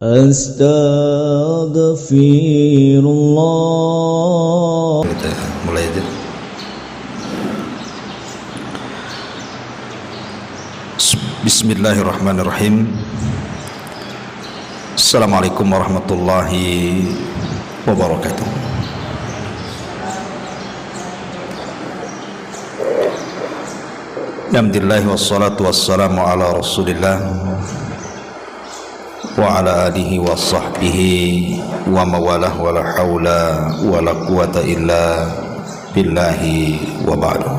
Astaghfirullah. Kita mulai aja. Bismillahirrahmanirrahim. Assalamualaikum warahmatullahi wabarakatuh. Alhamdulillah wassalatu wassalamu ala Rasulillah wa ala alihi wa sahbihi wa mawalah wa la hawla wa la quwata illa billahi wa ba'du.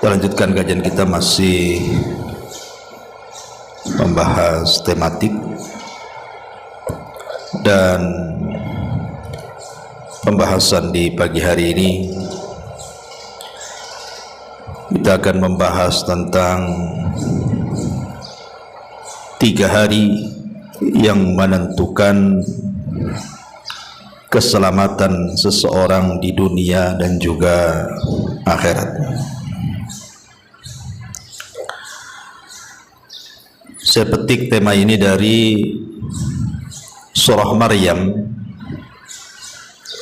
Kita lanjutkan kajian kita, masih membahas tematik, dan pembahasan di pagi hari ini kita akan membahas tentang 3 hari yang menentukan keselamatan seseorang di dunia dan juga akhirat. Saya petik tema ini dari surah Maryam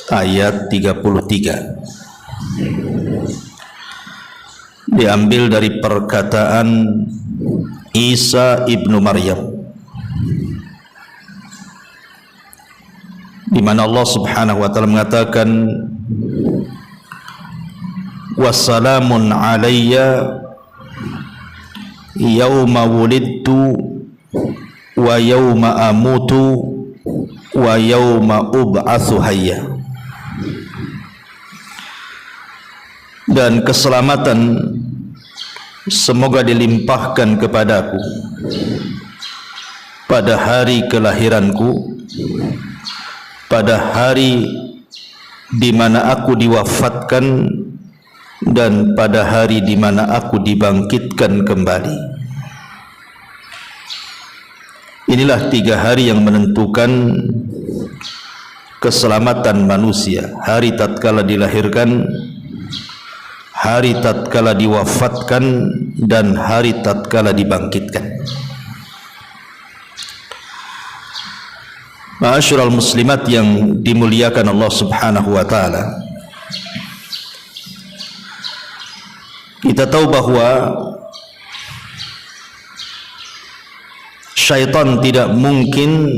ayat 33. Diambil dari perkataan Isa ibnu Maryam, di mana Allah Subhanahu wa taala mengatakan, wassalamun alayya yauma wulidtu wa yauma amutu wa yauma ub'atsu hayya. Dan keselamatan semoga dilimpahkan kepadaku pada hari kelahiranku, pada hari di mana aku diwafatkan, dan pada hari di mana aku dibangkitkan kembali. Inilah 3 hari yang menentukan keselamatan manusia: hari tatkala dilahirkan, hari tatkala diwafatkan, dan hari tatkala dibangkitkan. Ma'asyiral muslimat yang dimuliakan Allah Subhanahu wa taala, kita tahu bahwa syaitan tidak mungkin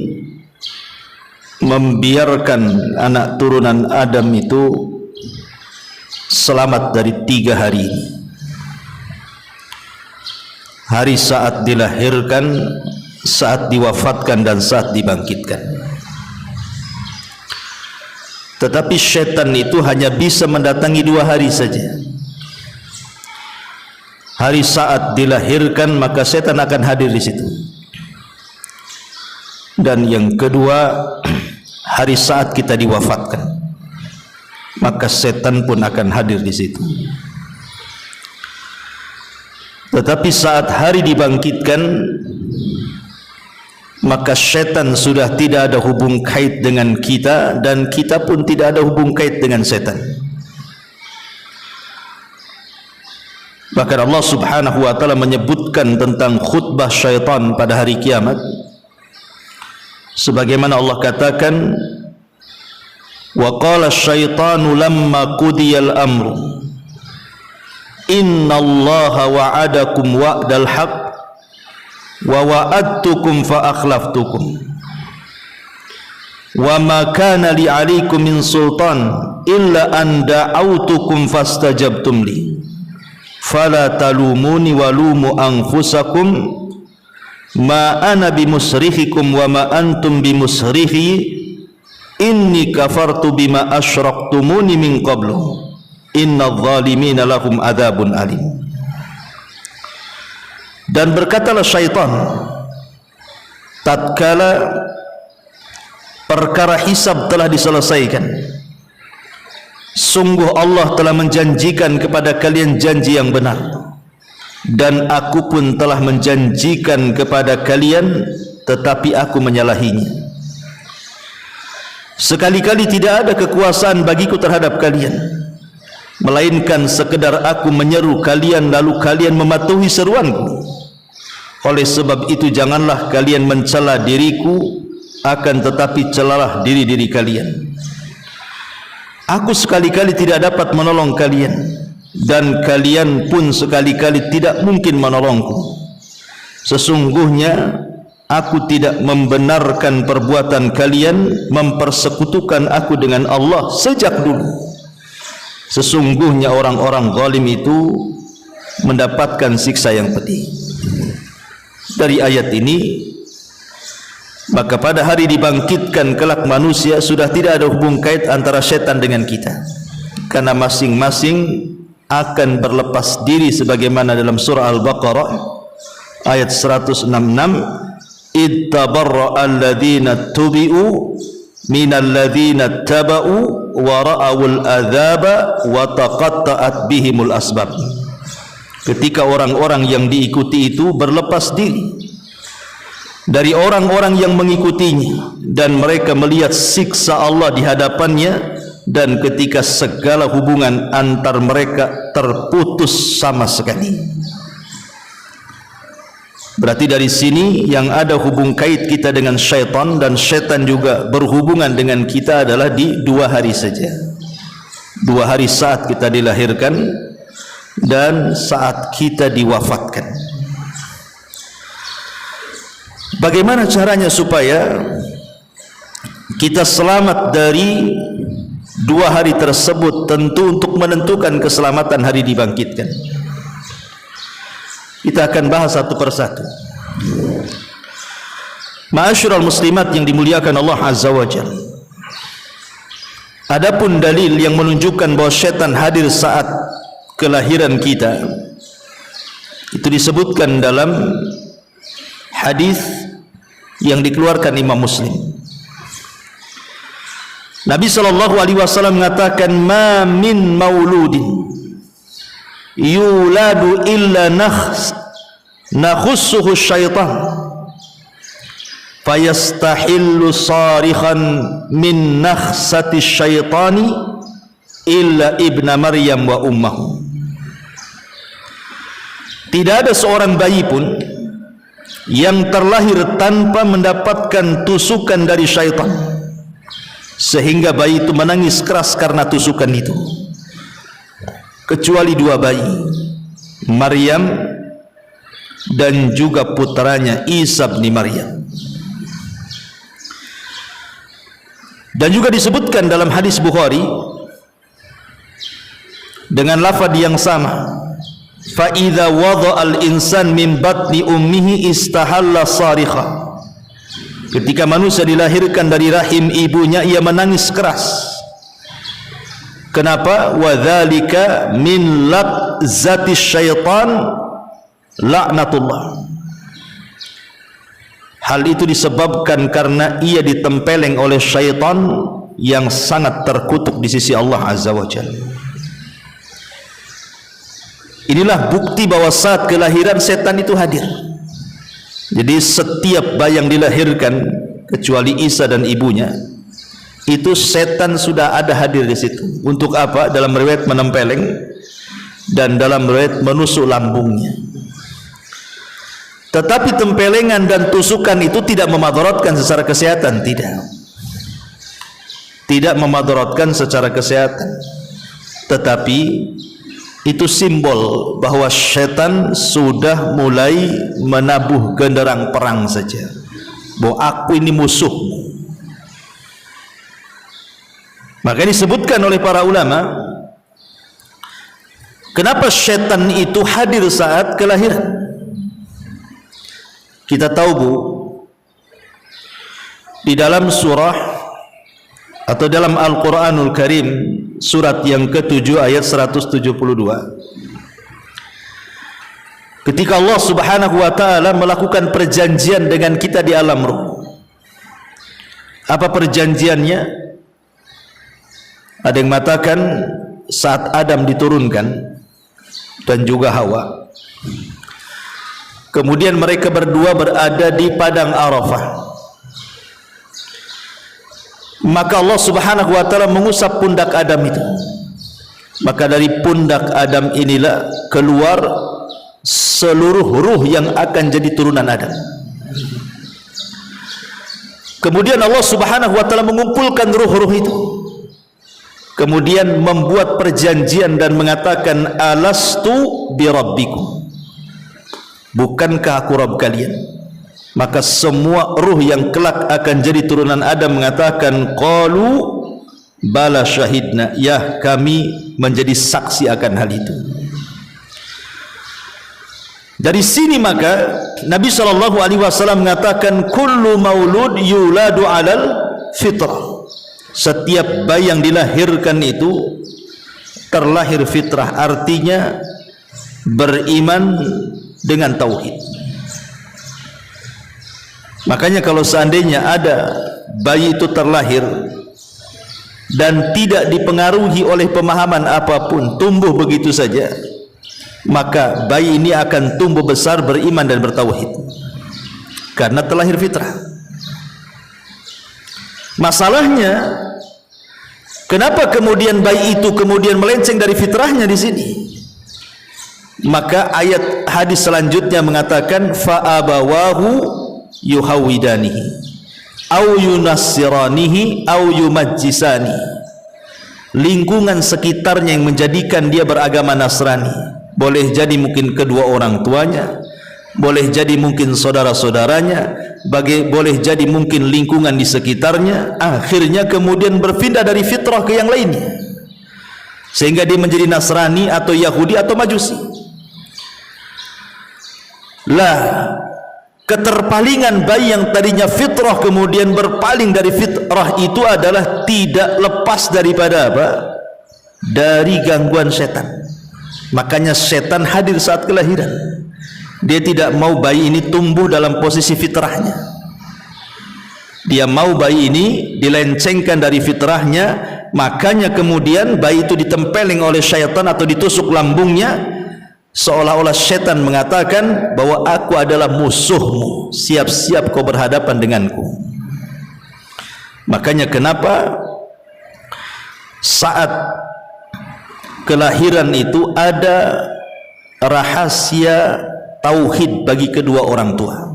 membiarkan anak turunan Adam itu selamat dari 3 hari ini. Hari saat dilahirkan, saat diwafatkan, dan saat dibangkitkan. Tetapi syaitan itu hanya bisa mendatangi 2 hari saja. Hari saat dilahirkan, maka syaitan akan hadir di situ. Dan yang kedua, hari saat kita diwafatkan, maka setan pun akan hadir di situ. Tetapi saat hari dibangkitkan, maka setan sudah tidak ada hubung kait dengan kita, dan kita pun tidak ada hubung kait dengan setan. Bahkan Allah Subhanahu wa taala menyebutkan tentang khutbah syaitan pada hari kiamat, sebagaimana Allah katakan, wa qala asyaitanu lamma qudiyal amru innallaha wa'adakum wa'dal haqq wa wa'adtukum fa akhlaftukum wa ma kana li 'alaikum min sultan illa an da'awtukum fastajabtum li fala talumuni wa lumu anfusakum ma ana bimusrihikum wa ma antum bimusrihi inni kafartu bima asyraktumuni min qablu innadh dhalimina lahum adzabun alim. Dan berkatalah syaitan tatkala perkara hisab telah diselesaikan, sungguh Allah telah menjanjikan kepada kalian janji yang benar, dan aku pun telah menjanjikan kepada kalian, tetapi aku menyalahinya. Sekali-kali tidak ada kekuasaan bagiku terhadap kalian, melainkan sekedar aku menyeru kalian lalu kalian mematuhi seruanku. Oleh sebab itu janganlah kalian mencela diriku, akan tetapi celalah diri-diri kalian. Aku sekali-kali tidak dapat menolong kalian, dan kalian pun sekali-kali tidak mungkin menolongku. Sesungguhnya aku tidak membenarkan perbuatan kalian mempersekutukan aku dengan Allah sejak dulu. Sesungguhnya orang-orang zalim itu mendapatkan siksa yang pedih. Dari ayat ini, maka pada hari dibangkitkan kelak manusia sudah tidak ada hubung kait antara syaitan dengan kita, karena masing-masing akan berlepas diri, sebagaimana dalam surah Al-Baqarah ayat 166, ittabarra alladhina tubi'u minal ladhina taba'u wa ra'awul adzaba wa taqatta'at bihimul asbab. Ketika orang-orang yang diikuti itu berlepas diri dari orang-orang yang mengikutinya, dan mereka melihat siksa Allah di hadapannya, dan ketika segala hubungan antar mereka terputus sama sekali. Berarti dari sini yang ada hubung kait kita dengan syaitan, dan syaitan juga berhubungan dengan kita adalah di 2 hari saja. 2 hari saat kita dilahirkan dan saat kita diwafatkan. Bagaimana caranya supaya kita selamat dari 2 hari tersebut? Tentu untuk menentukan keselamatan hari dibangkitkan, kita akan bahas satu persatu. Ma'asyiral muslimat yang dimuliakan Allah Azza wa Jalla, adapun dalil yang menunjukkan bahwa syaitan hadir saat kelahiran kita, itu disebutkan dalam hadis yang dikeluarkan Imam Muslim. Nabi SAW mengatakan, ma min mauludin yuladu illa nakhussuhu syaitan fayastahillu sarikhan min nakhsati syaitani illa ibna Maryam wa ummahu. Tidak ada seorang bayi pun yang terlahir tanpa mendapatkan tusukan dari syaitan, sehingga bayi itu menangis keras karena tusukan itu, kecuali 2 bayi, Maryam dan juga putranya Isa bin Maryam. Dan juga disebutkan dalam hadis Bukhari dengan lafaz yang sama, fa idza wada'al insan min batni ummihi istahalla sarikha. Ketika manusia dilahirkan dari rahim ibunya, ia menangis keras. Kenapa? Wa dzalika min laqzati syaitan laknatullah. Hal itu disebabkan karena ia ditempeleng oleh syaitan yang sangat terkutuk di sisi Allah Azza wa Jalla. Inilah bukti bahwa saat kelahiran setan itu hadir. Jadi setiap bayi yang dilahirkan kecuali Isa dan ibunya, itu setan sudah ada hadir di situ. Untuk apa? Dalam riwayat menempeleng, dan dalam riwayat menusuk lambungnya. Tetapi tempelengan dan tusukan itu tidak memadaratkan secara kesehatan, tidak memadaratkan secara kesehatan, tetapi itu simbol bahwa syaitan sudah mulai menabuh genderang perang saja, bahwa aku ini musuhmu. Maka disebutkan oleh para ulama, kenapa syaitan itu hadir saat kelahiran. Kita tahu, Bu, di dalam surah atau dalam Al-Quranul Karim, surat yang ke-7 ayat 172, ketika Allah Subhanahu wa ta'ala melakukan perjanjian dengan kita di alam ruh. Apa perjanjiannya? Ada yang mengatakan saat Adam diturunkan dan juga Hawa, kemudian mereka berdua berada di padang Arafah, maka Allah Subhanahu wa ta'ala mengusap pundak Adam itu. Maka dari pundak Adam inilah keluar seluruh ruh yang akan jadi turunan Adam. Kemudian Allah Subhanahu wa taala mengumpulkan ruh-ruh itu, kemudian membuat perjanjian dan mengatakan, alastu birabbikum, bukankah aku Rabb kalian? Maka semua ruh yang kelak akan jadi turunan Adam mengatakan, qalu bala syahidna, ya kami menjadi saksi akan hal itu. Dari sini maka Nabi SAW mengatakan, kullu maulud yuladu alal fitrah, setiap bayi yang dilahirkan itu terlahir fitrah, artinya beriman dengan tauhid. Makanya kalau seandainya ada bayi itu terlahir dan tidak dipengaruhi oleh pemahaman apapun, tumbuh begitu saja, maka bayi ini akan tumbuh besar beriman dan bertauhid karena terlahir fitrah. Masalahnya, kenapa kemudian bayi itu kemudian melenceng dari fitrahnya di sini? Maka ayat hadis selanjutnya mengatakan, fa abawahu yuhawidanihi au yunassiranihi au yumajjisani, lingkungan sekitarnya yang menjadikan dia beragama Nasrani. Boleh jadi mungkin kedua orang tuanya, boleh jadi mungkin saudara-saudaranya, boleh jadi mungkin lingkungan di sekitarnya. Akhirnya kemudian berpindah dari fitrah ke yang lainnya, sehingga dia menjadi Nasrani atau Yahudi atau Majusi. Lah, keterpalingan bayi yang tadinya fitrah kemudian berpaling dari fitrah itu adalah tidak lepas daripada apa? Dari gangguan setan. Makanya setan hadir saat kelahiran. Dia tidak mau bayi ini tumbuh dalam posisi fitrahnya. Dia mau bayi ini dilencengkan dari fitrahnya. Makanya kemudian bayi itu ditempeleng oleh syaitan atau ditusuk lambungnya, seolah-olah setan mengatakan bahwa aku adalah musuhmu, siap-siap kau berhadapan denganku. Makanya kenapa saat kelahiran itu ada rahasia tauhid bagi kedua orang tua.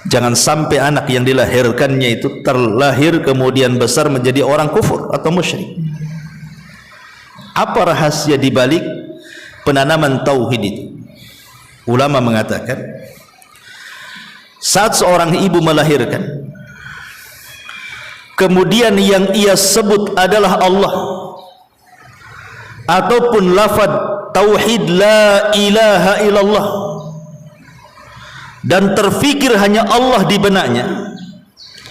Jangan sampai anak yang dilahirkannya itu terlahir kemudian besar menjadi orang kufur atau musyrik. Apa rahasia di balik penanaman tauhid itu? Ulama mengatakan, saat seorang ibu melahirkan, kemudian yang ia sebut adalah Allah, ataupun lafaz tauhid la ilaha illallah, dan terfikir hanya Allah di benaknya,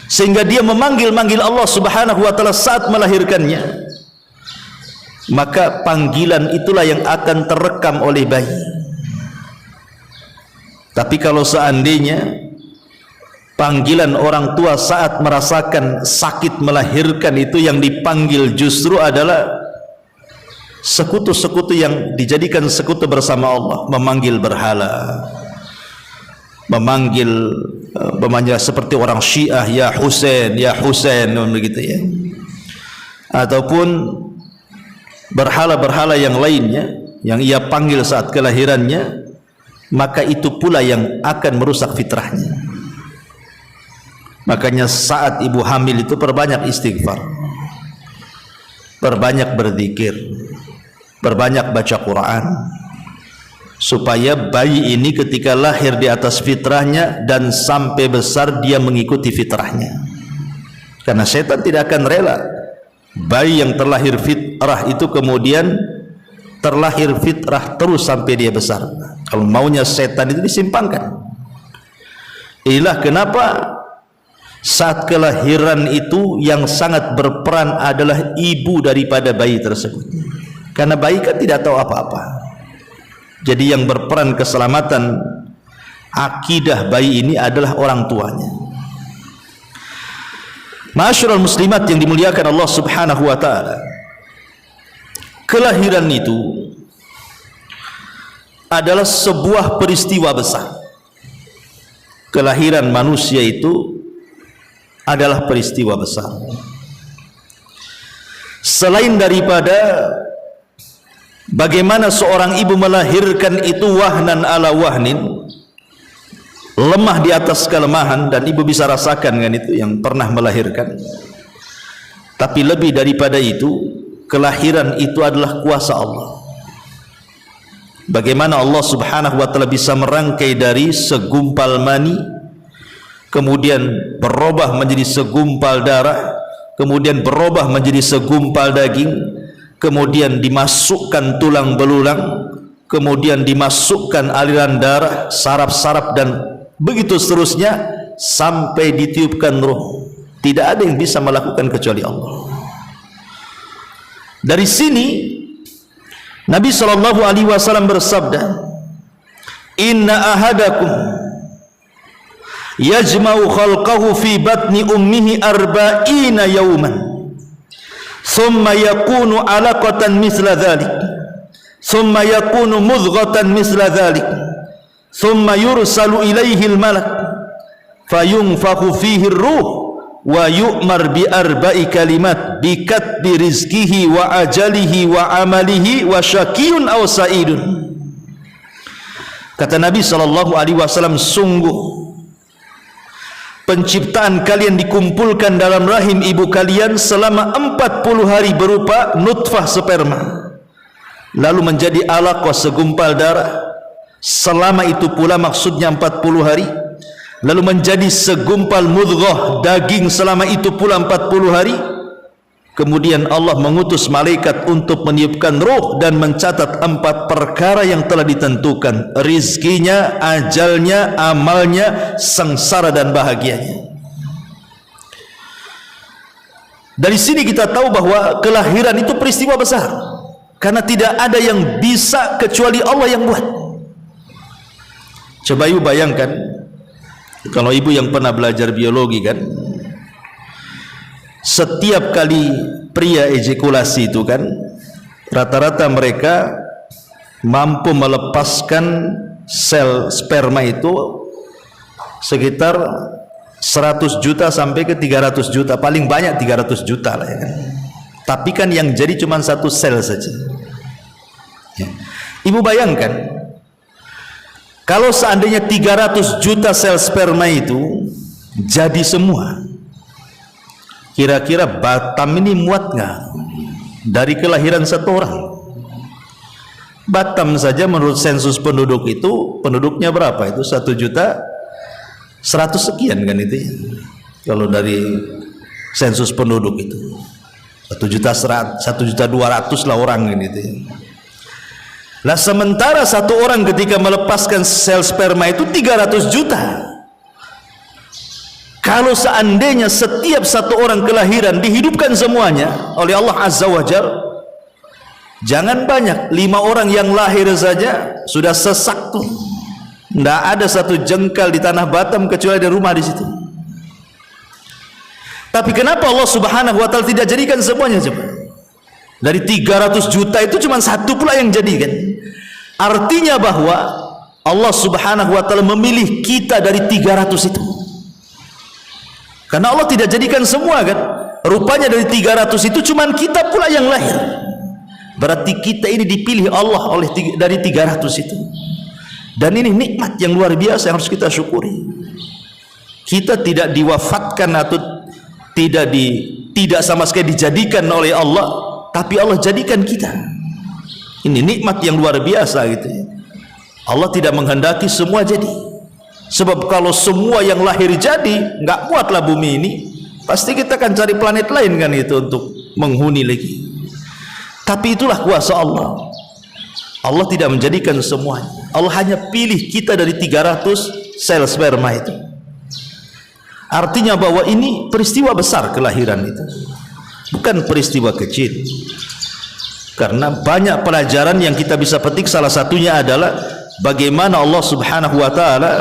sehingga dia memanggil-manggil Allah Subhanahu wa taala saat melahirkannya, maka panggilan itulah yang akan terekam oleh bayi. Tapi kalau seandainya panggilan orang tua saat merasakan sakit melahirkan itu yang dipanggil justru adalah sekutu-sekutu yang dijadikan sekutu bersama Allah, memanggil berhala, memanggil seperti orang Syiah, ya Husain begitu ya, ataupun berhala-berhala yang lainnya yang ia panggil saat kelahirannya, maka itu pula yang akan merusak fitrahnya. Makanya saat ibu hamil itu perbanyak istighfar, perbanyak berzikir, berbanyak baca Quran, supaya bayi ini ketika lahir di atas fitrahnya dan sampai besar dia mengikuti fitrahnya. Karena setan tidak akan rela bayi yang terlahir fitrah itu kemudian terlahir fitrah terus sampai dia besar. Kalau maunya setan itu disimpangkan. Inilah kenapa saat kelahiran itu yang sangat berperan adalah ibu daripada bayi tersebut. Karena bayi kan tidak tahu apa-apa. Jadi yang berperan keselamatan akidah bayi ini adalah orang tuanya. Ma'asyiral muslimat yang dimuliakan Allah Subhanahu wa taala, kelahiran itu adalah sebuah peristiwa besar. Kelahiran manusia itu adalah peristiwa besar. Selain daripada bagaimana seorang ibu melahirkan itu wahnan ala wahnin, lemah di atas kelemahan, dan ibu bisa rasakan kan itu yang pernah melahirkan. Tapi lebih daripada itu, kelahiran itu adalah kuasa Allah. Bagaimana Allah subhanahu wa ta'ala bisa merangkai dari segumpal mani, kemudian berubah menjadi segumpal darah, kemudian berubah menjadi segumpal daging, kemudian dimasukkan tulang belulang, kemudian dimasukkan aliran darah, saraf-saraf, dan begitu seterusnya sampai ditiupkan ruh. Tidak ada yang bisa melakukan kecuali Allah. Dari sini Nabi SAW bersabda, inna ahadakum yajma'u khalqahu fi batni ummihi arba'ina yawman thumma yakunu alaqatan misla dhalik thumma yakunu mudghatan misla dhalik thumma yursalu ilaihi al-malak fayunfakhu fihi ar-ruh wa yu'mar bi arba'i kalimat bi katbi rizkihi wa ajalihi wa amalihi wa syakiyun aw sa'idun. Kata Nabi SAW, sungguh penciptaan kalian dikumpulkan dalam rahim ibu kalian selama 40 hari berupa nutfah sperma, lalu menjadi alaqah segumpal darah, selama itu pula maksudnya 40 hari, lalu menjadi segumpal mudghah daging selama itu pula 40 hari. Kemudian Allah mengutus malaikat untuk meniupkan ruh dan mencatat 4 perkara yang telah ditentukan, rizkinya, ajalnya, amalnya, sengsara dan bahagianya. Dari sini kita tahu bahwa kelahiran itu peristiwa besar, karena tidak ada yang bisa kecuali Allah yang buat. Coba ibu bayangkan, kalau ibu yang pernah belajar biologi kan, setiap kali pria ejakulasi itu kan, rata-rata mereka mampu melepaskan sel sperma itu sekitar 100 juta sampai ke 300 juta, paling banyak 300 juta lah ya kan. Tapi kan yang jadi cuma 1 sel saja ya. Ibu bayangkan, kalau seandainya 300 juta sel sperma itu jadi semua, kira-kira Batam ini muat nggak dari kelahiran satu orang? Batam saja menurut sensus penduduk itu, penduduknya berapa itu? 1 juta 100 sekian kan itu ya. Kalau dari sensus penduduk itu 1 juta 200 lah orang kan itu ya. Lah sementara satu orang ketika melepaskan sel sperma itu 300 juta. Kalau seandainya setiap satu orang kelahiran dihidupkan semuanya oleh Allah Azza wa Jalla, jangan banyak, 5 orang yang lahir saja sudah sesak tuh. Tidak ada satu jengkal di tanah Batam kecuali ada rumah di situ. Tapi kenapa Allah Subhanahu wa Ta'ala tidak jadikan semuanya coba? Dari 300 juta itu cuma 1 pula yang jadikan. Artinya bahwa Allah Subhanahu wa Ta'ala memilih kita dari 300 itu. Karena Allah tidak jadikan semua kan. Rupanya dari 300 itu cuma kita pula yang lahir. Berarti kita ini dipilih Allah dari 300 itu. Dan ini nikmat yang luar biasa yang harus kita syukuri. Kita tidak diwafatkan atau tidak sama sekali dijadikan oleh Allah, tapi Allah jadikan kita. Ini nikmat yang luar biasa gitu ya. Allah tidak menghendaki semua jadi. Sebab kalau semua yang lahir jadi, nggak kuatlah bumi ini, pasti kita akan cari planet lain kan itu untuk menghuni lagi. Tapi itulah kuasa Allah. Allah tidak menjadikan semuanya. Allah hanya pilih kita dari 300 sel sperma itu. Artinya bahwa ini peristiwa besar kelahiran itu, bukan peristiwa kecil. Karena banyak pelajaran yang kita bisa petik, salah satunya adalah bagaimana Allah Subhanahu wa Ta'ala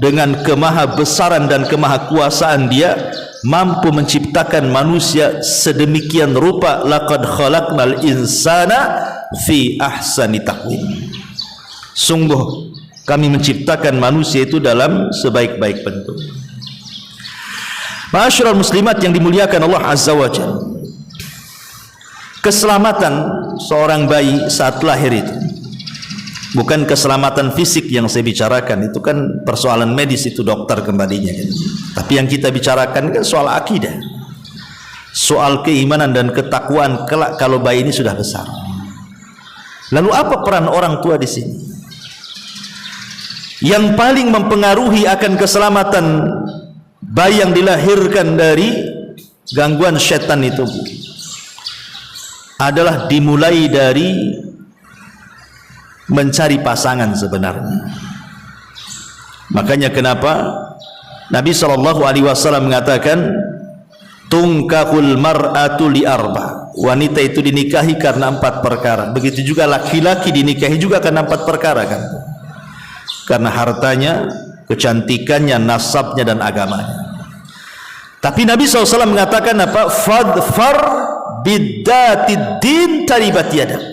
dengan kemahabesaran dan kemahakuasaan Dia mampu menciptakan manusia sedemikian rupa. Laqad khalaqnal insana fi ahsani taqwim. Sungguh kami menciptakan manusia itu dalam sebaik-baik bentuk. Ma'asyiral muslimat yang dimuliakan Allah Azza wa Jalla, keselamatan seorang bayi saat lahir itu, bukan keselamatan fisik yang saya bicarakan, itu kan persoalan medis, itu dokter kembalinya kan. Tapi yang kita bicarakan kan soal akidah, soal keimanan dan ketakwaan kelak kalau bayi ini sudah besar. Lalu apa peran orang tua di sini? Yang paling mempengaruhi akan keselamatan bayi yang dilahirkan dari gangguan setan itu adalah dimulai dari mencari pasangan sebenarnya. Makanya kenapa Nabi SAW mengatakan tungkahul mar'atu li arba, wanita itu dinikahi karena 4 perkara. Begitu juga laki-laki dinikahi juga karena 4 perkara kan, karena hartanya, kecantikannya, nasabnya dan agamanya. Tapi Nabi SAW mengatakan apa? Fadfar biddatid din taribat yadak,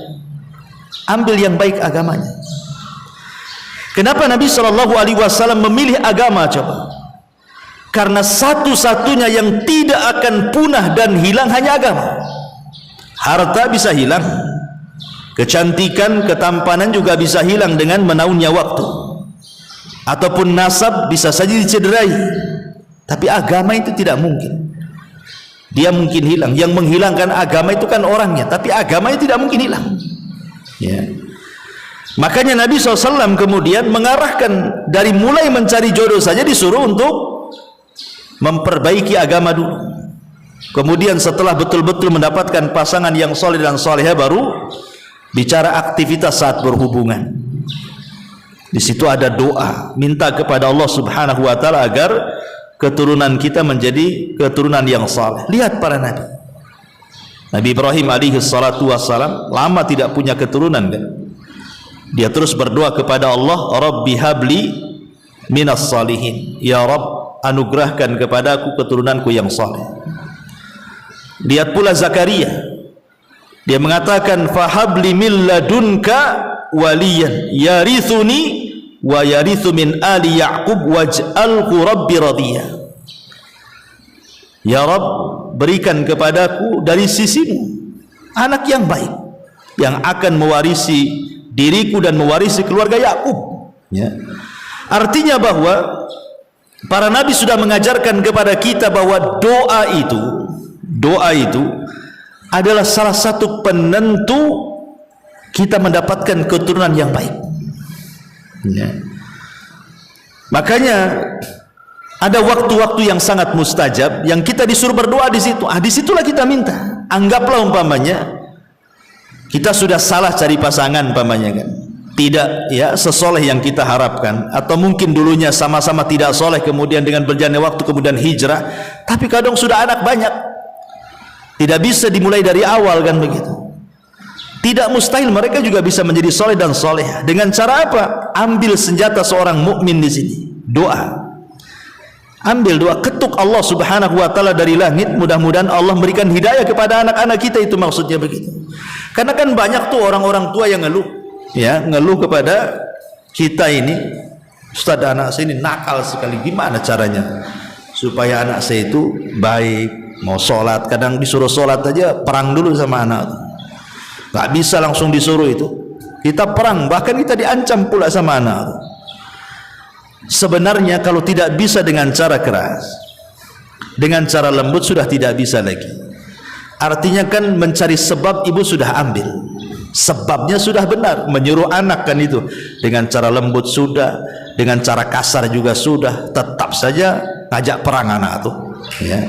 ambil yang baik agamanya. Kenapa Nabi SAW memilih agama? Coba, karena satu-satunya yang tidak akan punah dan hilang hanya agama. Harta bisa hilang, kecantikan, ketampanan juga bisa hilang dengan menaunnya waktu, ataupun nasab bisa saja dicederai. Tapi agama itu tidak mungkin, dia mungkin hilang. Yang menghilangkan agama itu kan orangnya, tapi agama itu tidak mungkin hilang ya. Makanya Nabi SAW kemudian mengarahkan dari mulai mencari jodoh saja disuruh untuk memperbaiki agama dulu. Kemudian setelah betul-betul mendapatkan pasangan yang soleh dan soleha, baru bicara aktivitas saat berhubungan. Di situ ada doa, minta kepada Allah Subhanahu wa taala agar keturunan kita menjadi keturunan yang saleh. Lihat para nabi. Nabi Ibrahim alaihi salatu wassalam lama tidak punya keturunan kan? Dia terus berdoa kepada Allah, Rabbi habli minas salihin, ya Rabb, anugerahkan kepadaku keturunanku yang saleh. Lihat pula Zakaria, dia mengatakan fahabli min ladunka waliyan yarithuni wa yarithu min ali Ya'qub waj'alhu rabbi radiyah. Ya Rabb, berikan kepadaku dari sisimu anak yang baik yang akan mewarisi diriku dan mewarisi keluarga Ya'qub ya. Artinya bahwa para nabi sudah mengajarkan kepada kita bahwa doa itu adalah salah satu penentu kita mendapatkan keturunan yang baik ya. Makanya ada waktu-waktu yang sangat mustajab yang kita disuruh berdoa di situ. Disitulah kita minta. Anggaplah umpamanya kita sudah salah cari pasangan umpamanya kan, tidak ya sesoleh yang kita harapkan, atau mungkin dulunya sama-sama tidak soleh, kemudian dengan berjalannya waktu kemudian hijrah, tapi kadang sudah anak banyak, tidak bisa dimulai dari awal kan begitu. Tidak mustahil mereka juga bisa menjadi soleh dan soleh. Dengan cara apa? Ambil senjata seorang mukmin di sini, doa. Ambil doa, ketuk Allah Subhanahu wa taala dari langit, mudah-mudahan Allah memberikan hidayah kepada anak-anak kita, itu maksudnya begitu. Karena kan banyak tuh orang-orang tua yang ngeluh ya, ngeluh kepada kita ini, Ustaz, anak saya ini nakal sekali, gimana caranya supaya anak saya itu baik, mau sholat, kadang disuruh sholat aja perang dulu sama anak, gak bisa langsung disuruh itu, kita perang, bahkan kita diancam pula sama anak. Sebenarnya kalau tidak bisa dengan cara keras, dengan cara lembut sudah tidak bisa lagi. Artinya kan mencari sebab ibu sudah ambil, sebabnya sudah benar, menyuruh anak kan itu dengan cara lembut sudah, dengan cara kasar juga sudah, tetap saja ngajak perang anak tuh ya.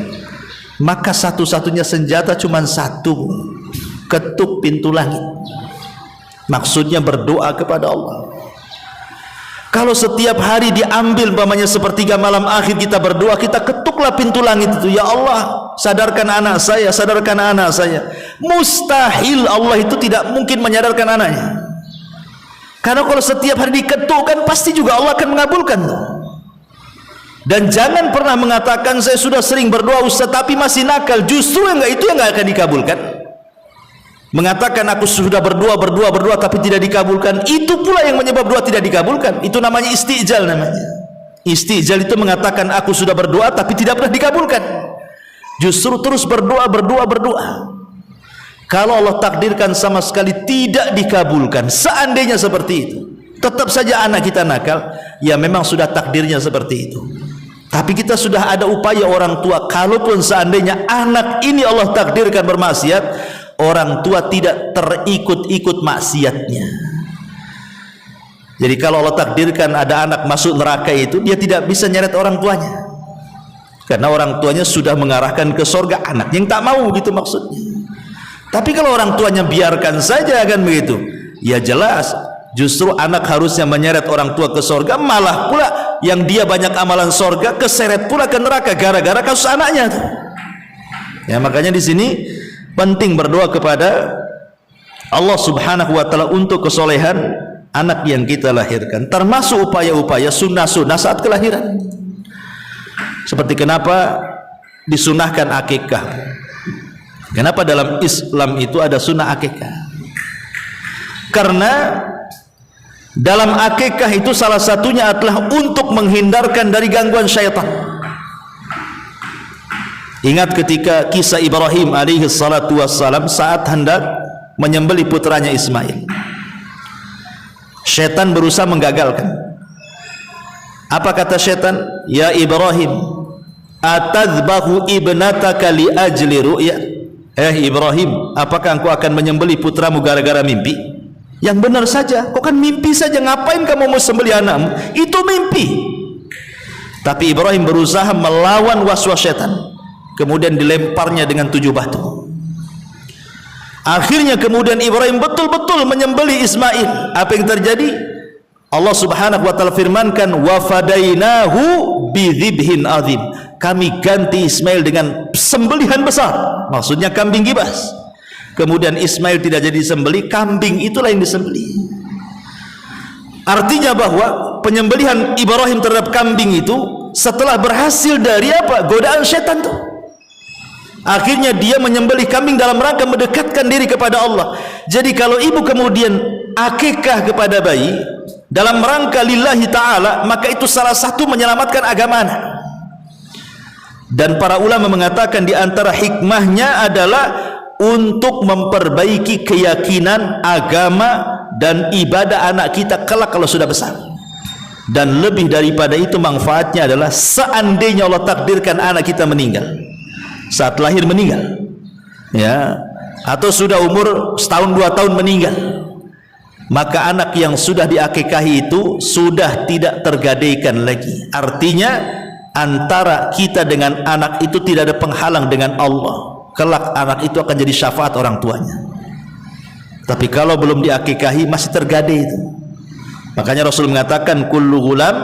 Maka satu-satunya senjata cuma satu, ketuk pintu langit, maksudnya berdoa kepada Allah. Kalau setiap hari diambil umpamanya sepertiga malam akhir kita berdoa, kita ketuklah pintu langit itu, ya Allah, sadarkan anak saya, sadarkan anak saya. Mustahil Allah itu tidak mungkin menyadarkan anaknya, karena kalau setiap hari diketuk kan pasti juga Allah akan mengabulkan. Dan jangan pernah mengatakan saya sudah sering berdoa Ustaz tapi masih nakal, justru itu yang nggak akan dikabulkan. Mengatakan aku sudah berdoa tapi tidak dikabulkan, itu pula yang menyebab doa tidak dikabulkan. Itu namanya istijal namanya. Istijal itu mengatakan aku sudah berdoa tapi tidak pernah dikabulkan. Justru terus berdoa. Kalau Allah takdirkan sama sekali tidak dikabulkan, seandainya seperti itu, tetap saja anak kita nakal, ya memang sudah takdirnya seperti itu. Tapi kita sudah ada upaya orang tua, kalaupun seandainya anak ini Allah takdirkan bermaksiat, orang tua tidak terikut-ikut maksiatnya. Jadi kalau Allah takdirkan ada anak masuk neraka itu, dia tidak bisa nyeret orang tuanya, karena orang tuanya sudah mengarahkan ke surga, anak yang tak mau, gitu maksudnya. Tapi kalau orang tuanya biarkan saja kan begitu, ya jelas justru anak harusnya menyeret orang tua ke surga, malah pula yang dia banyak amalan surga keseret pula ke neraka gara-gara kasus anaknya tuh. Ya makanya di sini penting berdoa kepada Allah Subhanahu wa taala untuk kesolehan anak yang kita lahirkan, termasuk upaya-upaya sunnah-sunnah saat kelahiran. Seperti kenapa disunahkan akikah, kenapa dalam Islam itu ada sunnah akikah, karena dalam akikah itu salah satunya adalah untuk menghindarkan dari gangguan syaitan. Ingat ketika kisah Ibrahim alaihi salatu wassalam saat hendak menyembelih putranya Ismail, syaitan berusaha menggagalkan. Apa kata syaitan? Ya Ibrahim, atadzbahu ibnataka li ajli ru'ya. Ibrahim, apakah engkau akan menyembelih putramu gara-gara mimpi? Yang benar saja, kok kan mimpi saja, ngapain kamu mau sembelih anakmu? Itu mimpi. Tapi Ibrahim berusaha melawan waswas syaitan, kemudian dilemparnya dengan 7 batu. Akhirnya kemudian Ibrahim betul-betul menyembelih Ismail. Apa yang terjadi? Allah Subhanahu wa taala firmankan, wa fadainahu bidzibhin azim. Kami ganti Ismail dengan sembelihan besar, maksudnya kambing gibas. Kemudian Ismail tidak jadi disembelih, kambing itulah yang disembelih. Artinya bahwa penyembelihan Ibrahim terhadap kambing itu setelah berhasil dari apa? Godaan syaitan tuh. Akhirnya dia menyembelih kambing dalam rangka mendekatkan diri kepada Allah. Jadi kalau ibu kemudian akikah kepada bayi dalam rangka lillahi ta'ala, maka itu salah satu menyelamatkan agama anak. Dan para ulama mengatakan di antara hikmahnya adalah untuk memperbaiki keyakinan agama dan ibadah anak kita kelak kalau sudah besar. Dan lebih daripada itu manfaatnya adalah seandainya Allah takdirkan anak kita meninggal, saat lahir meninggal, ya, atau sudah umur setahun 2 tahun meninggal, maka anak yang sudah diakikahi itu sudah tidak tergadaikan lagi. Artinya antara kita dengan anak itu tidak ada penghalang dengan Allah. Kelak anak itu akan jadi syafaat orang tuanya. Tapi kalau belum diakikahi masih tergadai itu. Makanya Rasul mengatakan kullu ghulam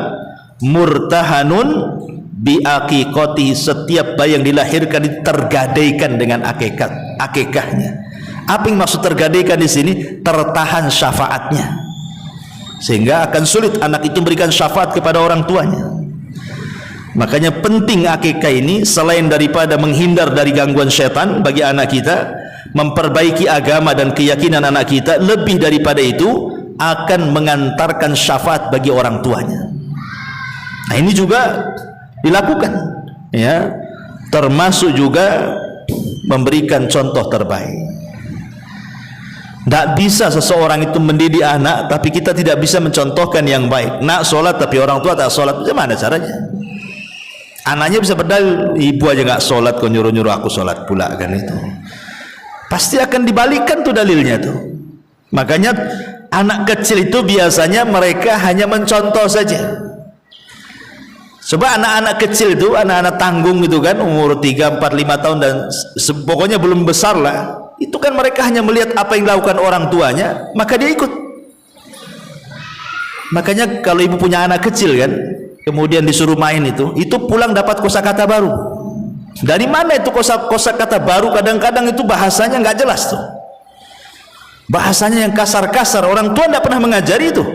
murtahanun biaqiqati, setiap bayi yang dilahirkan tergadaikan dengan akikahnya. Apa yang maksud tergadaikan di sini? Tertahan syafaatnya, sehingga akan sulit anak itu memberikan syafaat kepada orang tuanya. Makanya penting akikah ini, selain daripada menghindar dari gangguan syaitan bagi anak kita, memperbaiki agama dan keyakinan anak kita, lebih daripada itu akan mengantarkan syafaat bagi orang tuanya. Nah ini juga dilakukan, ya, termasuk juga memberikan contoh terbaik. Tidak bisa seseorang itu mendidik anak tapi kita tidak bisa mencontohkan yang baik. Nak sholat tapi orang tua tak sholat, bagaimana caranya? Anaknya bisa berdalil, ibu aja nggak sholat kok nyuruh-nyuruh aku sholat pula, kan itu pasti akan dibalikkan tuh dalilnya tuh. Makanya anak kecil itu biasanya mereka hanya mencontoh saja. Coba anak-anak kecil itu, anak-anak tanggung itu kan, umur 3, 4, 5 tahun dan pokoknya belum besar lah, itu kan mereka hanya melihat apa yang dilakukan orang tuanya, maka dia ikut. Makanya kalau ibu punya anak kecil kan, kemudian disuruh main itu pulang dapat kosakata baru. Dari mana itu kosakata baru? Kadang-kadang itu bahasanya nggak jelas tuh, bahasanya yang kasar-kasar, orang tua tidak pernah mengajari itu.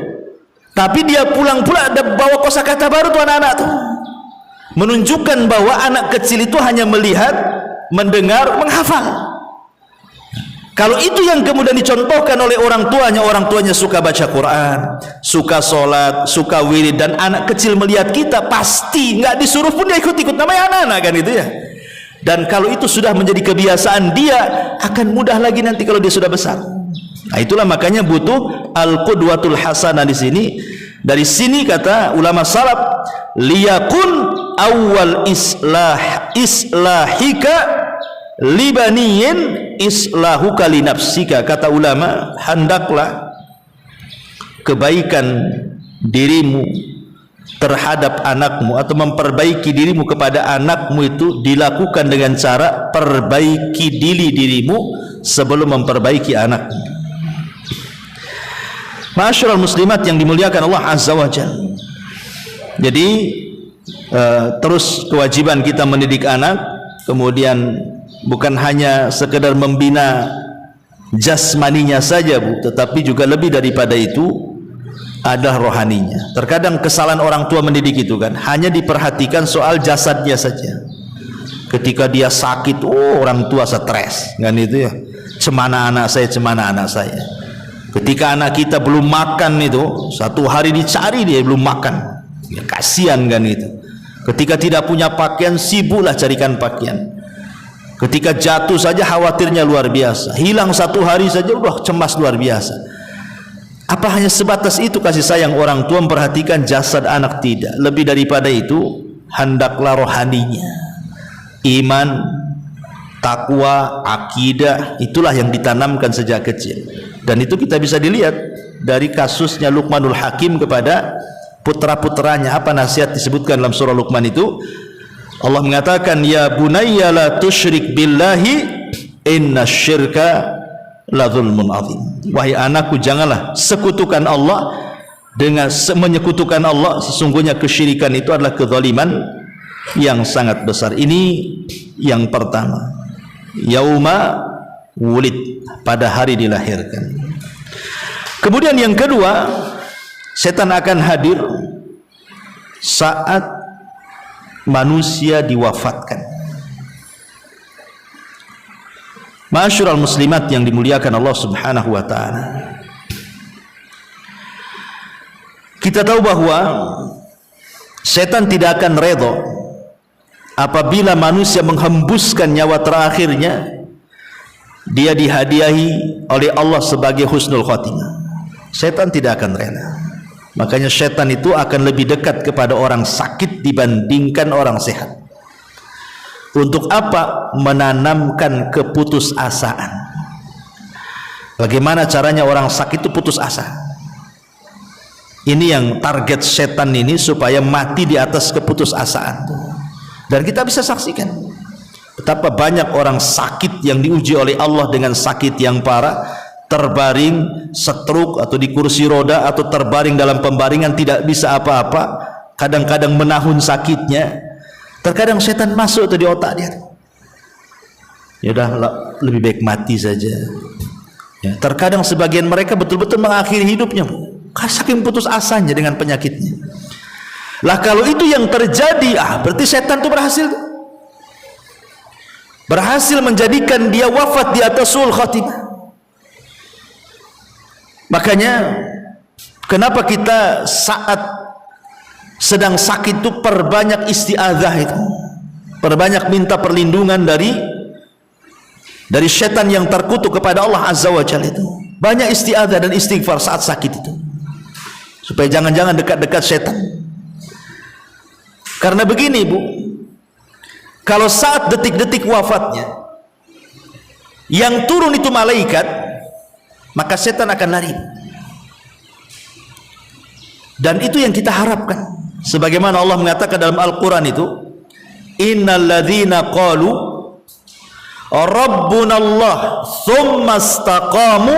Tapi dia pulang pula ada bawa kosakata baru tuh anak-anak tuh, menunjukkan bahwa anak kecil itu hanya melihat, mendengar, menghafal. Kalau itu yang kemudian dicontohkan oleh orang tuanya suka baca Quran, suka sholat, suka wirid, dan anak kecil melihat kita pasti nggak disuruh pun dia ikut-ikut, namanya anak-anak kan itu ya. Dan kalau itu sudah menjadi kebiasaan dia, akan mudah lagi nanti kalau dia sudah besar. Nah, itulah makanya butuh al-qudwatul hasanah di sini. Dari sini kata ulama salaf, liyakun awal islahika libaniyin islahuka li nafsika. Kata ulama, hendaklah kebaikan dirimu terhadap anakmu atau memperbaiki dirimu kepada anakmu itu dilakukan dengan cara perbaiki dirimu sebelum memperbaiki anakmu. Ma'asyiral muslimat yang dimuliakan Allah Azza wa Jalla. Jadi terus kewajiban kita mendidik anak, kemudian bukan hanya sekedar membina jasmaninya saja, Bu, tetapi juga lebih daripada itu adalah rohaninya. Terkadang kesalahan orang tua mendidik itu kan hanya diperhatikan soal jasadnya saja. Ketika dia sakit, orang tua stres, kan itu ya. Cemana anak saya, cemana anak saya. Ketika anak kita belum makan itu, satu hari dicari dia belum makan, ya, kasihan kan itu. Ketika tidak punya pakaian, sibuklah carikan pakaian. Ketika jatuh saja khawatirnya luar biasa. Hilang satu hari saja udah cemas luar biasa. Apa hanya sebatas itu kasih sayang orang tua memperhatikan jasad anak? Tidak. Lebih daripada itu, hendaklah rohaninya, iman, takwa, akidah, itulah yang ditanamkan sejak kecil. Dan itu kita bisa dilihat dari kasusnya Luqmanul Hakim kepada putra-putranya. Apa nasihat disebutkan dalam surah Luqman itu? Allah mengatakan, ya bunayya la tusyrik billahi innasyirka la dzulmun adzim. Wahai anakku, janganlah sekutukan Allah dengan menyekutukan Allah, sesungguhnya kesyirikan itu adalah kezaliman yang sangat besar. Ini yang pertama, yauma wulid, pada hari dilahirkan. Kemudian yang kedua, setan akan hadir saat manusia diwafatkan. Ma'asyiral muslimat yang dimuliakan Allah Subhanahu wa taala. Kita tahu bahwa setan tidak akan redha apabila manusia menghembuskan nyawa terakhirnya dia dihadiahi oleh Allah sebagai husnul khotimah. Setan tidak akan rela. Makanya setan itu akan lebih dekat kepada orang sakit dibandingkan orang sehat. Untuk apa? Menanamkan keputusasaan. Bagaimana caranya orang sakit itu putus asa? Ini yang target setan ini, supaya mati di atas keputusasaan. Dan kita bisa saksikan betapa banyak orang sakit yang diuji oleh Allah dengan sakit yang parah, terbaring stroke atau di kursi roda atau terbaring dalam pembaringan tidak bisa apa-apa, kadang-kadang menahun sakitnya. Terkadang setan masuk di otak dia, ya udah lebih baik mati saja. Ya, terkadang sebagian mereka betul-betul mengakhiri hidupnya saking putus asanya dengan penyakitnya. Lah kalau itu yang terjadi, berarti setan itu berhasil menjadikan dia wafat di atas suul khatimah. Makanya kenapa kita saat sedang sakit itu perbanyak isti'adzah itu, perbanyak minta perlindungan dari setan yang terkutuk kepada Allah Azza wa Jalla itu. Banyak isti'adzah dan istighfar saat sakit itu, supaya jangan-jangan dekat-dekat setan. Karena begini, Bu, kalau saat detik-detik wafatnya yang turun itu malaikat, maka setan akan lari. Dan itu yang kita harapkan. Sebagaimana Allah mengatakan dalam Al-Quran itu, innal ladzina qalu rabbuna Allah thumma istaqamu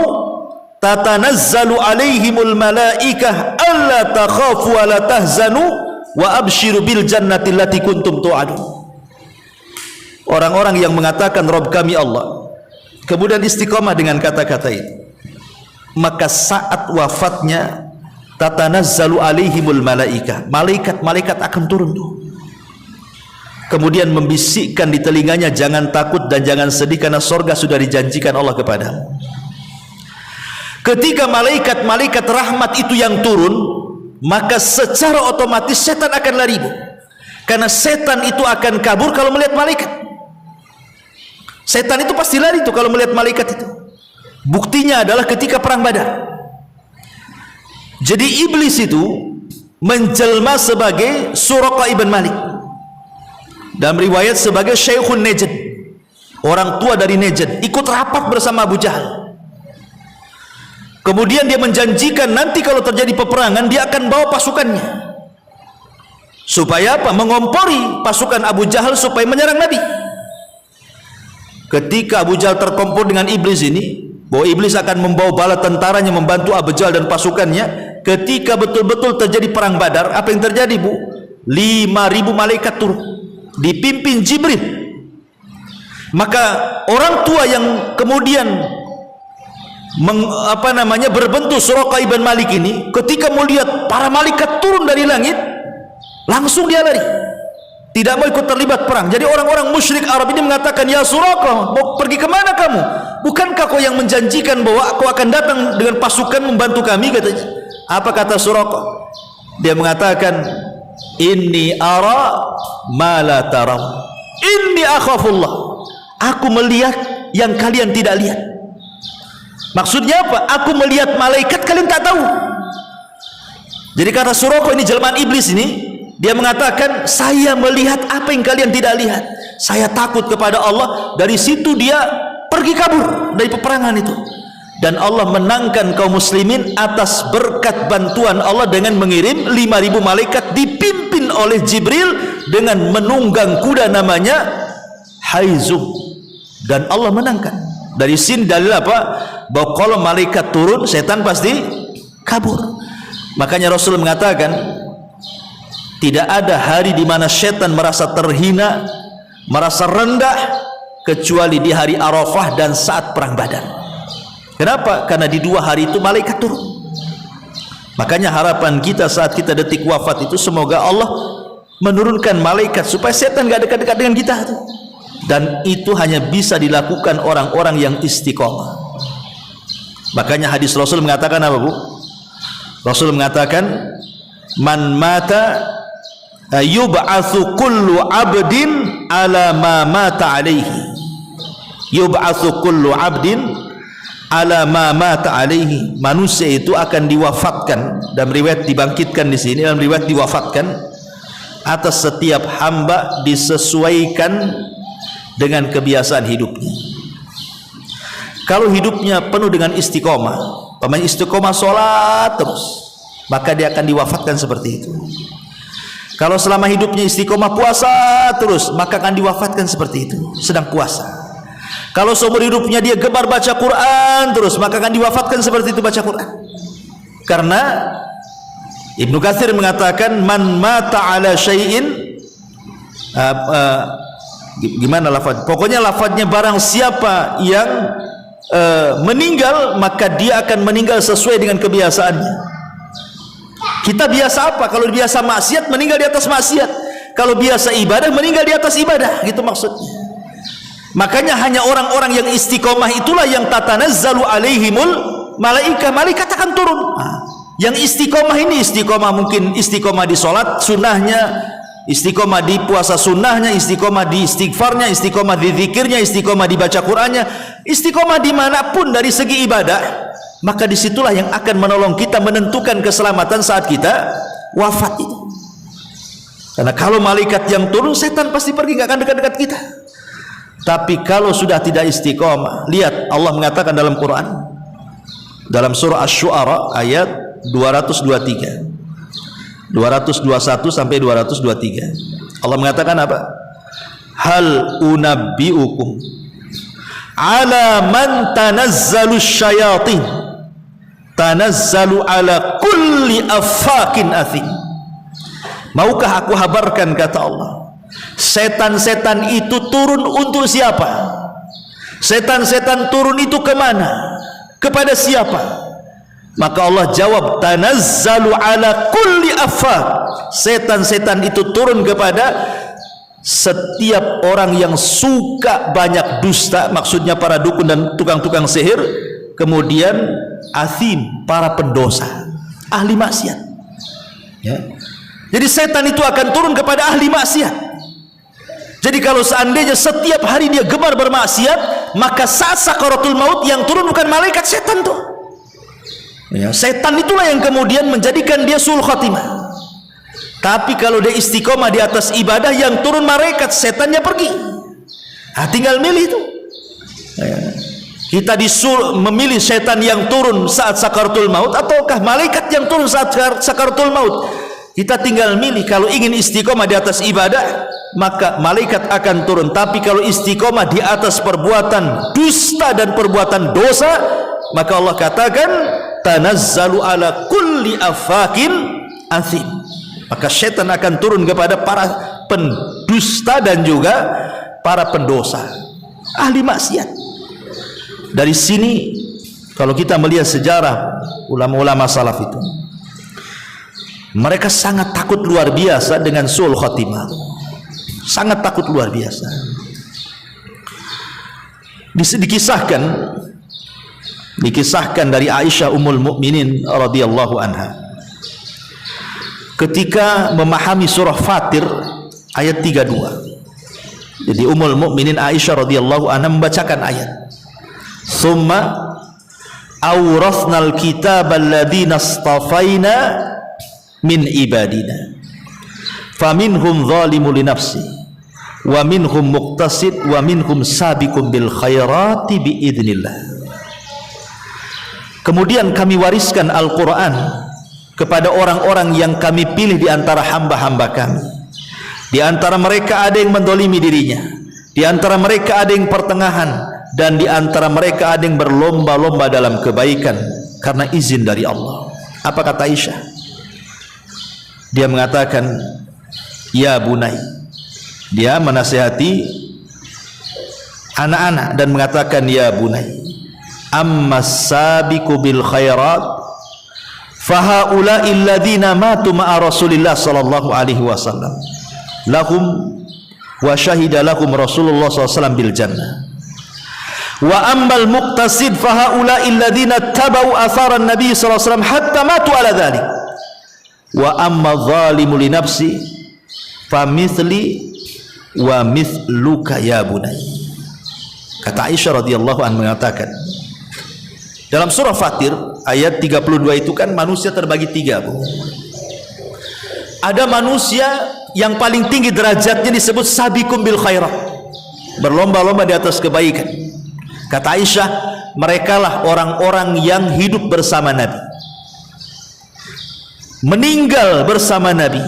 tatanazzalu alaihimul malaikah alla takhafu wa la tahzanu wa abshiru bil jannati allati kuntum tu'adun. Orang-orang yang mengatakan Rabb kami Allah, kemudian istiqamah dengan kata-kata itu, maka saat wafatnya tatanazzalu alaihimul malaikah, malaikat akan turun tuh. Kemudian membisikkan di telinganya, jangan takut dan jangan sedih karena surga sudah dijanjikan Allah kepadamu. Ketika malaikat rahmat itu yang turun, maka secara otomatis setan akan lari, Bu. Karena setan itu akan kabur kalau melihat malaikat. Setan itu pasti lari itu kalau melihat malaikat itu. Buktinya adalah ketika perang Badar. Jadi iblis itu menjelma sebagai Suraqah ibn Malik, dalam riwayat sebagai Syekhun Najd, orang tua dari Najd, ikut rapat bersama Abu Jahal. Kemudian dia menjanjikan nanti kalau terjadi peperangan dia akan bawa pasukannya, supaya apa? Mengompori pasukan Abu Jahal supaya menyerang Nabi. Ketika Abu Jahal terkompor dengan iblis ini, bahwa iblis akan membawa bala tentaranya membantu Abu Jahal dan pasukannya, ketika betul-betul terjadi perang Badar, apa yang terjadi, Bu? 5.000 malaikat turun dipimpin Jibril. Maka orang tua yang kemudian berbentuk Suraqah ibn Malik ini, ketika melihat para malaikat turun dari langit, langsung dia lari, tidak mau ikut terlibat perang. Jadi orang-orang musyrik Arab ini mengatakan, ya Suraqah, mau pergi kemana kamu? Bukankah kau yang menjanjikan bahwa kau akan datang dengan pasukan membantu kami, katanya. Apa kata Suraqah? Dia mengatakan, inni ara ma la taraw, inni akhafullah, aku melihat yang kalian tidak lihat. Maksudnya apa? Aku melihat malaikat, kalian tak tahu. Jadi kata Suraqah ini, jelmaan iblis ini, dia mengatakan, saya melihat apa yang kalian tidak lihat, saya takut kepada Allah. Dari situ dia pergi kabur dari peperangan itu, dan Allah menangkan kaum muslimin atas berkat bantuan Allah dengan mengirim 5.000 malaikat dipimpin oleh Jibril dengan menunggang kuda namanya Haizum, dan Allah menangkan. Dari sini dalil apa? Bahwa kalau malaikat turun, setan pasti kabur. Makanya Rasul mengatakan, tidak ada hari di mana setan merasa terhina, merasa rendah, kecuali di hari Arafah dan saat perang Badar. Kenapa? Karena di 2 hari itu malaikat turun. Makanya harapan kita saat kita detik wafat itu, semoga Allah menurunkan malaikat supaya setan gak dekat-dekat dengan kita. Dan itu hanya bisa dilakukan orang-orang yang istiqomah. Makanya hadis Rasul mengatakan apa, Bu? Rasul mengatakan, man mata yub'atsu kullu 'abdin ala ma mata alaihi. Yub'atsu kullu 'abdin ala ma mata alaihi. Manusia itu akan diwafatkan, dalam riwayat dibangkitkan di sini, dalam riwayat diwafatkan, atas setiap hamba disesuaikan dengan kebiasaan hidupnya. Kalau hidupnya penuh dengan istiqomah, pemain istiqomah sholat terus, maka dia akan diwafatkan seperti itu. Kalau selama hidupnya istiqomah puasa terus, maka akan diwafatkan seperti itu, sedang puasa. Kalau seumur hidupnya dia gemar baca Quran terus, maka akan diwafatkan seperti itu, baca Quran. Karena Ibnu Katsir mengatakan, man mata ala syai'in, gimana lafaz? Pokoknya lafaznya, barang siapa yang meninggal, maka dia akan meninggal sesuai dengan kebiasaannya. Kita biasa apa? Kalau biasa maksiat, meninggal di atas maksiat. Kalau biasa ibadah, meninggal di atas ibadah, gitu maksudnya. Makanya hanya orang-orang yang istiqomah itulah yang tatanazzalu alaihimul malaikah, malaikat akan turun. Yang istiqomah ini, istiqomah mungkin istiqomah di sholat sunnahnya, istiqomah di puasa sunnahnya, istiqomah di istighfarnya, istiqomah di zikirnya, istiqomah di baca Qur'annya, istiqomah dimanapun dari segi ibadah, maka disitulah yang akan menolong kita menentukan keselamatan saat kita wafat itu. Karena kalau malaikat yang turun, setan pasti pergi, gak akan dekat-dekat kita. Tapi kalau sudah tidak istiqomah, lihat Allah mengatakan dalam Quran, dalam surah Asy-Syu'ara ayat 221 sampai 223, Allah mengatakan apa? Hal unabbiukum ala man tanazzalu syayatin tanazzalu ala kulli affakin athim. Maukah aku habarkan, kata Allah, setan-setan itu turun untuk siapa? Setan-setan turun itu kemana? Kepada siapa? Maka Allah jawab, tanazzalu ala kulli affak. Setan-setan itu turun kepada setiap orang yang suka banyak dusta, maksudnya para dukun dan tukang-tukang sihir. Kemudian athim, para pendosa, ahli maksiat, ya. Jadi setan itu akan turun kepada ahli maksiat. Jadi kalau seandainya setiap hari dia gemar bermaksiat, maka saat sakaratul maut yang turun bukan malaikat, setan tuh. Ya, setan itulah yang kemudian menjadikan dia suul khatimah. Tapi kalau dia istiqomah di atas ibadah, yang turun malaikat, setannya pergi. Nah, tinggal milih itu. Ya. Kita memilih setan yang turun saat sakaratul maut ataukah malaikat yang turun saat sakaratul maut. Kita tinggal milih. Kalau ingin istiqomah di atas ibadah, maka malaikat akan turun. Tapi kalau istiqomah di atas perbuatan dusta dan perbuatan dosa, maka Allah katakan tanazzalu ala kulli afakin athim. Maka syaitan akan turun kepada para pendusta dan juga para pendosa, ahli maksiat. Dari sini kalau kita melihat sejarah ulama-ulama salaf itu, mereka sangat takut luar biasa dengan suul khatimah. Sangat takut luar biasa. Dikisahkan dari Aisyah Ummul Mukminin radhiyallahu anha, ketika memahami surah Fatir ayat 32. Jadi Ummul Mukminin Aisyah radhiyallahu anha membacakan ayat, "Tsumma awrathnal kitaba alladziina istafaina min ibadina faminhum zalimun li nafsi wa minhum muqtasid wa minhum sabiqun bil khairati biidznillah." Kemudian kami wariskan Al-Quran kepada orang-orang yang kami pilih di antara hamba-hamba kami. Di antara mereka ada yang mendolimi dirinya, di antara mereka ada yang pertengahan, dan di antara mereka ada yang berlomba-lomba dalam kebaikan karena izin dari Allah. Apa kata Aisyah? Dia mengatakan, "Ya bunai." Dia menasihati anak-anak dan mengatakan, "Ya bunai, ammas sabiqu bil khairat fahaula'i alladhina matu ma'a Rasulillah sallallahu alaihi wasallam lahum wa syahida lahum Rasulullah sallallahu alaihi wasallam bil jannah wa ammal muqtasid fahaula'i alladhina tabau atharan nabi sallallahu alaihi wasallam hatta matu ala dhalik wa amma zalimu li nafsi famithli wa mithluka ya bunai." Kata Aisyah radhiyallahu anha mengatakan, dalam surah Fatir ayat 32 itu kan manusia terbagi tiga, Bu. Ada manusia yang paling tinggi derajatnya disebut sabiqum bil khairat, berlomba-lomba di atas kebaikan. Kata Aisyah, merekalah orang-orang yang hidup bersama Nabi, meninggal bersama Nabi,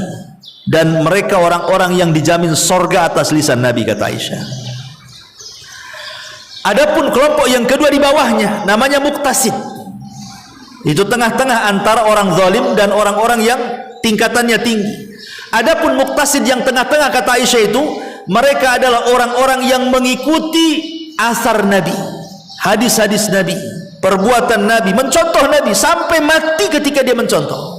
dan mereka orang-orang yang dijamin sorga atas lisan Nabi, kata Aisyah. Adapun kelompok yang kedua di bawahnya namanya muqtasid. Itu tengah-tengah antara orang zalim dan orang-orang yang tingkatannya tinggi. Adapun muqtasid yang tengah-tengah, kata Aisyah, itu mereka adalah orang-orang yang mengikuti asar Nabi, hadis-hadis Nabi, perbuatan Nabi, mencontoh Nabi sampai mati ketika dia mencontoh.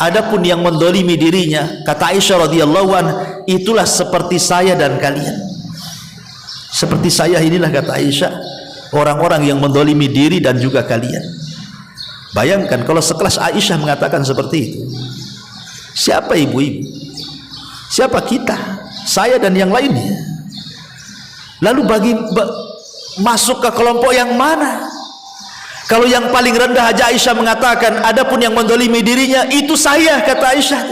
Adapun yang mendolimi dirinya, kata Aisyah radhiyallahu anha, itulah seperti saya dan kalian. Seperti saya inilah, kata Aisyah, orang-orang yang mendolimi diri dan juga kalian. Bayangkan kalau sekelas Aisyah mengatakan seperti itu, siapa ibu-ibu? Siapa kita? Saya dan yang lainnya. Lalu masuk ke kelompok yang mana? Kalau yang paling rendah aja Aisyah mengatakan, adapun yang mendolimi dirinya itu saya, kata Aisyah.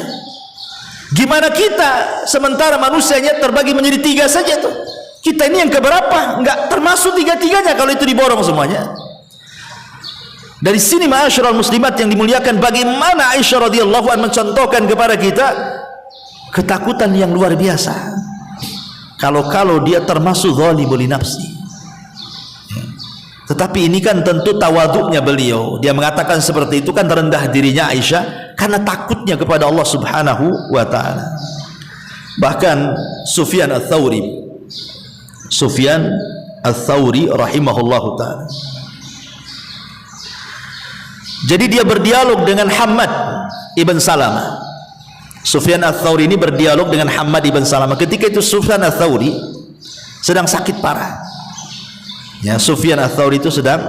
Gimana kita? Sementara manusianya terbagi menjadi tiga saja tuh. Kita ini yang keberapa? Enggak termasuk tiga-tiganya kalau itu diborong semuanya. Dari sini ma'asyiral muslimat yang dimuliakan, bagaimana Aisyah radhiyallahu anha mencontohkan kepada kita ketakutan yang luar biasa. Kalau dia termasuk zalimul li nafsi. Tetapi ini kan tentu tawaduknya beliau. Dia mengatakan seperti itu kan rendah dirinya Aisyah karena takutnya kepada Allah Subhanahu wa taala. Bahkan Sufyan Ats-Tsauri rahimahullahu taala. Jadi dia berdialog dengan Hammad ibn Salamah. Sufyan Ats-Tsauri ini berdialog dengan Hammad ibn Salamah. Ketika itu Sufyan Ats-Tsauri sedang sakit parah. Ya, Sufyan Ats-Tsauri itu sedang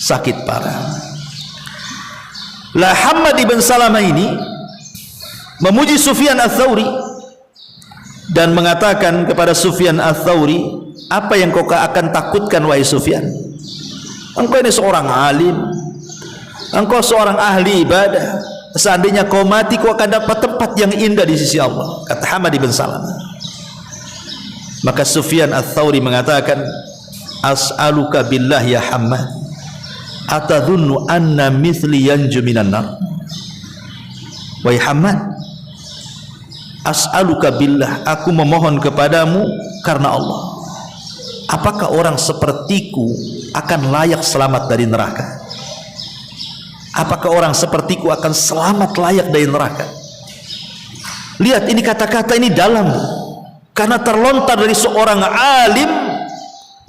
sakit parah. Lah Hammad ibn Salamah ini memuji Sufyan Ats-Tsauri dan mengatakan kepada Sufyan Ats-Tsauri, apa yang kau akan takutkan wahai Sufyan? Engkau ini seorang alim, engkau seorang ahli ibadah, seandainya kau mati kau akan dapat tempat yang indah di sisi Allah, kata Hamad bin Salamah. Maka Sufyan Ats-Tsauri mengatakan, as'aluka billah ya Hamad, atadhunnu anna mithli yanju minan nar? Wahai Hamad, as'aluka billah, aku memohon kepadamu karena Allah, apakah orang sepertiku akan layak selamat dari neraka? Apakah orang sepertiku akan selamat layak dari neraka? Lihat, ini kata-kata ini dalam, karena terlontar dari seorang alim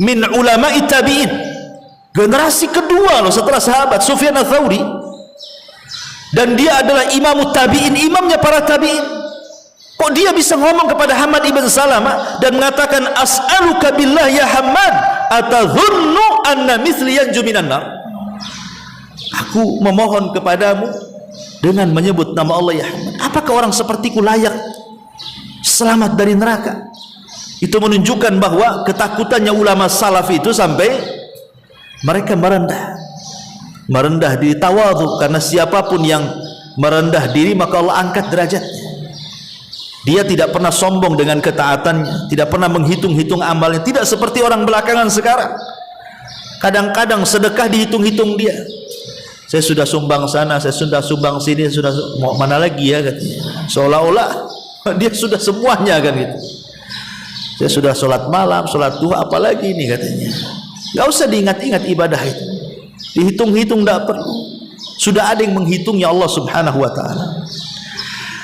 min ulama'i tabi'in, generasi kedua loh setelah sahabat, Sufyan Ats-Tsauri, dan dia adalah imam tabi'in, imamnya para tabi'in. Kok dia bisa ngomong kepada Hamad ibn Salamah dan mengatakan, as'aluka billah ya Hamad, atadhunnu anna mithli yanju minan nar? Aku memohon kepadamu dengan menyebut nama Allah ya Hamad, apakah orang sepertiku layak selamat dari neraka? Itu menunjukkan bahwa ketakutannya ulama salaf itu sampai mereka merendah diri, tawadhu, karena siapapun yang merendah diri maka Allah angkat derajatnya. Dia tidak pernah sombong dengan ketaatannya, tidak pernah menghitung-hitung amalnya, tidak seperti orang belakangan sekarang. Kadang-kadang sedekah dihitung-hitung dia. Saya sudah sumbang sana, saya sudah sumbang sini, sudah mau mana lagi ya katanya. Seolah-olah dia sudah semuanya kan gitu. Saya sudah sholat malam, sholat duha, apalagi ini katanya. Gak usah diingat-ingat ibadah itu, dihitung-hitung tidak perlu. Sudah ada yang menghitungnya Allah subhanahu wa ta'ala.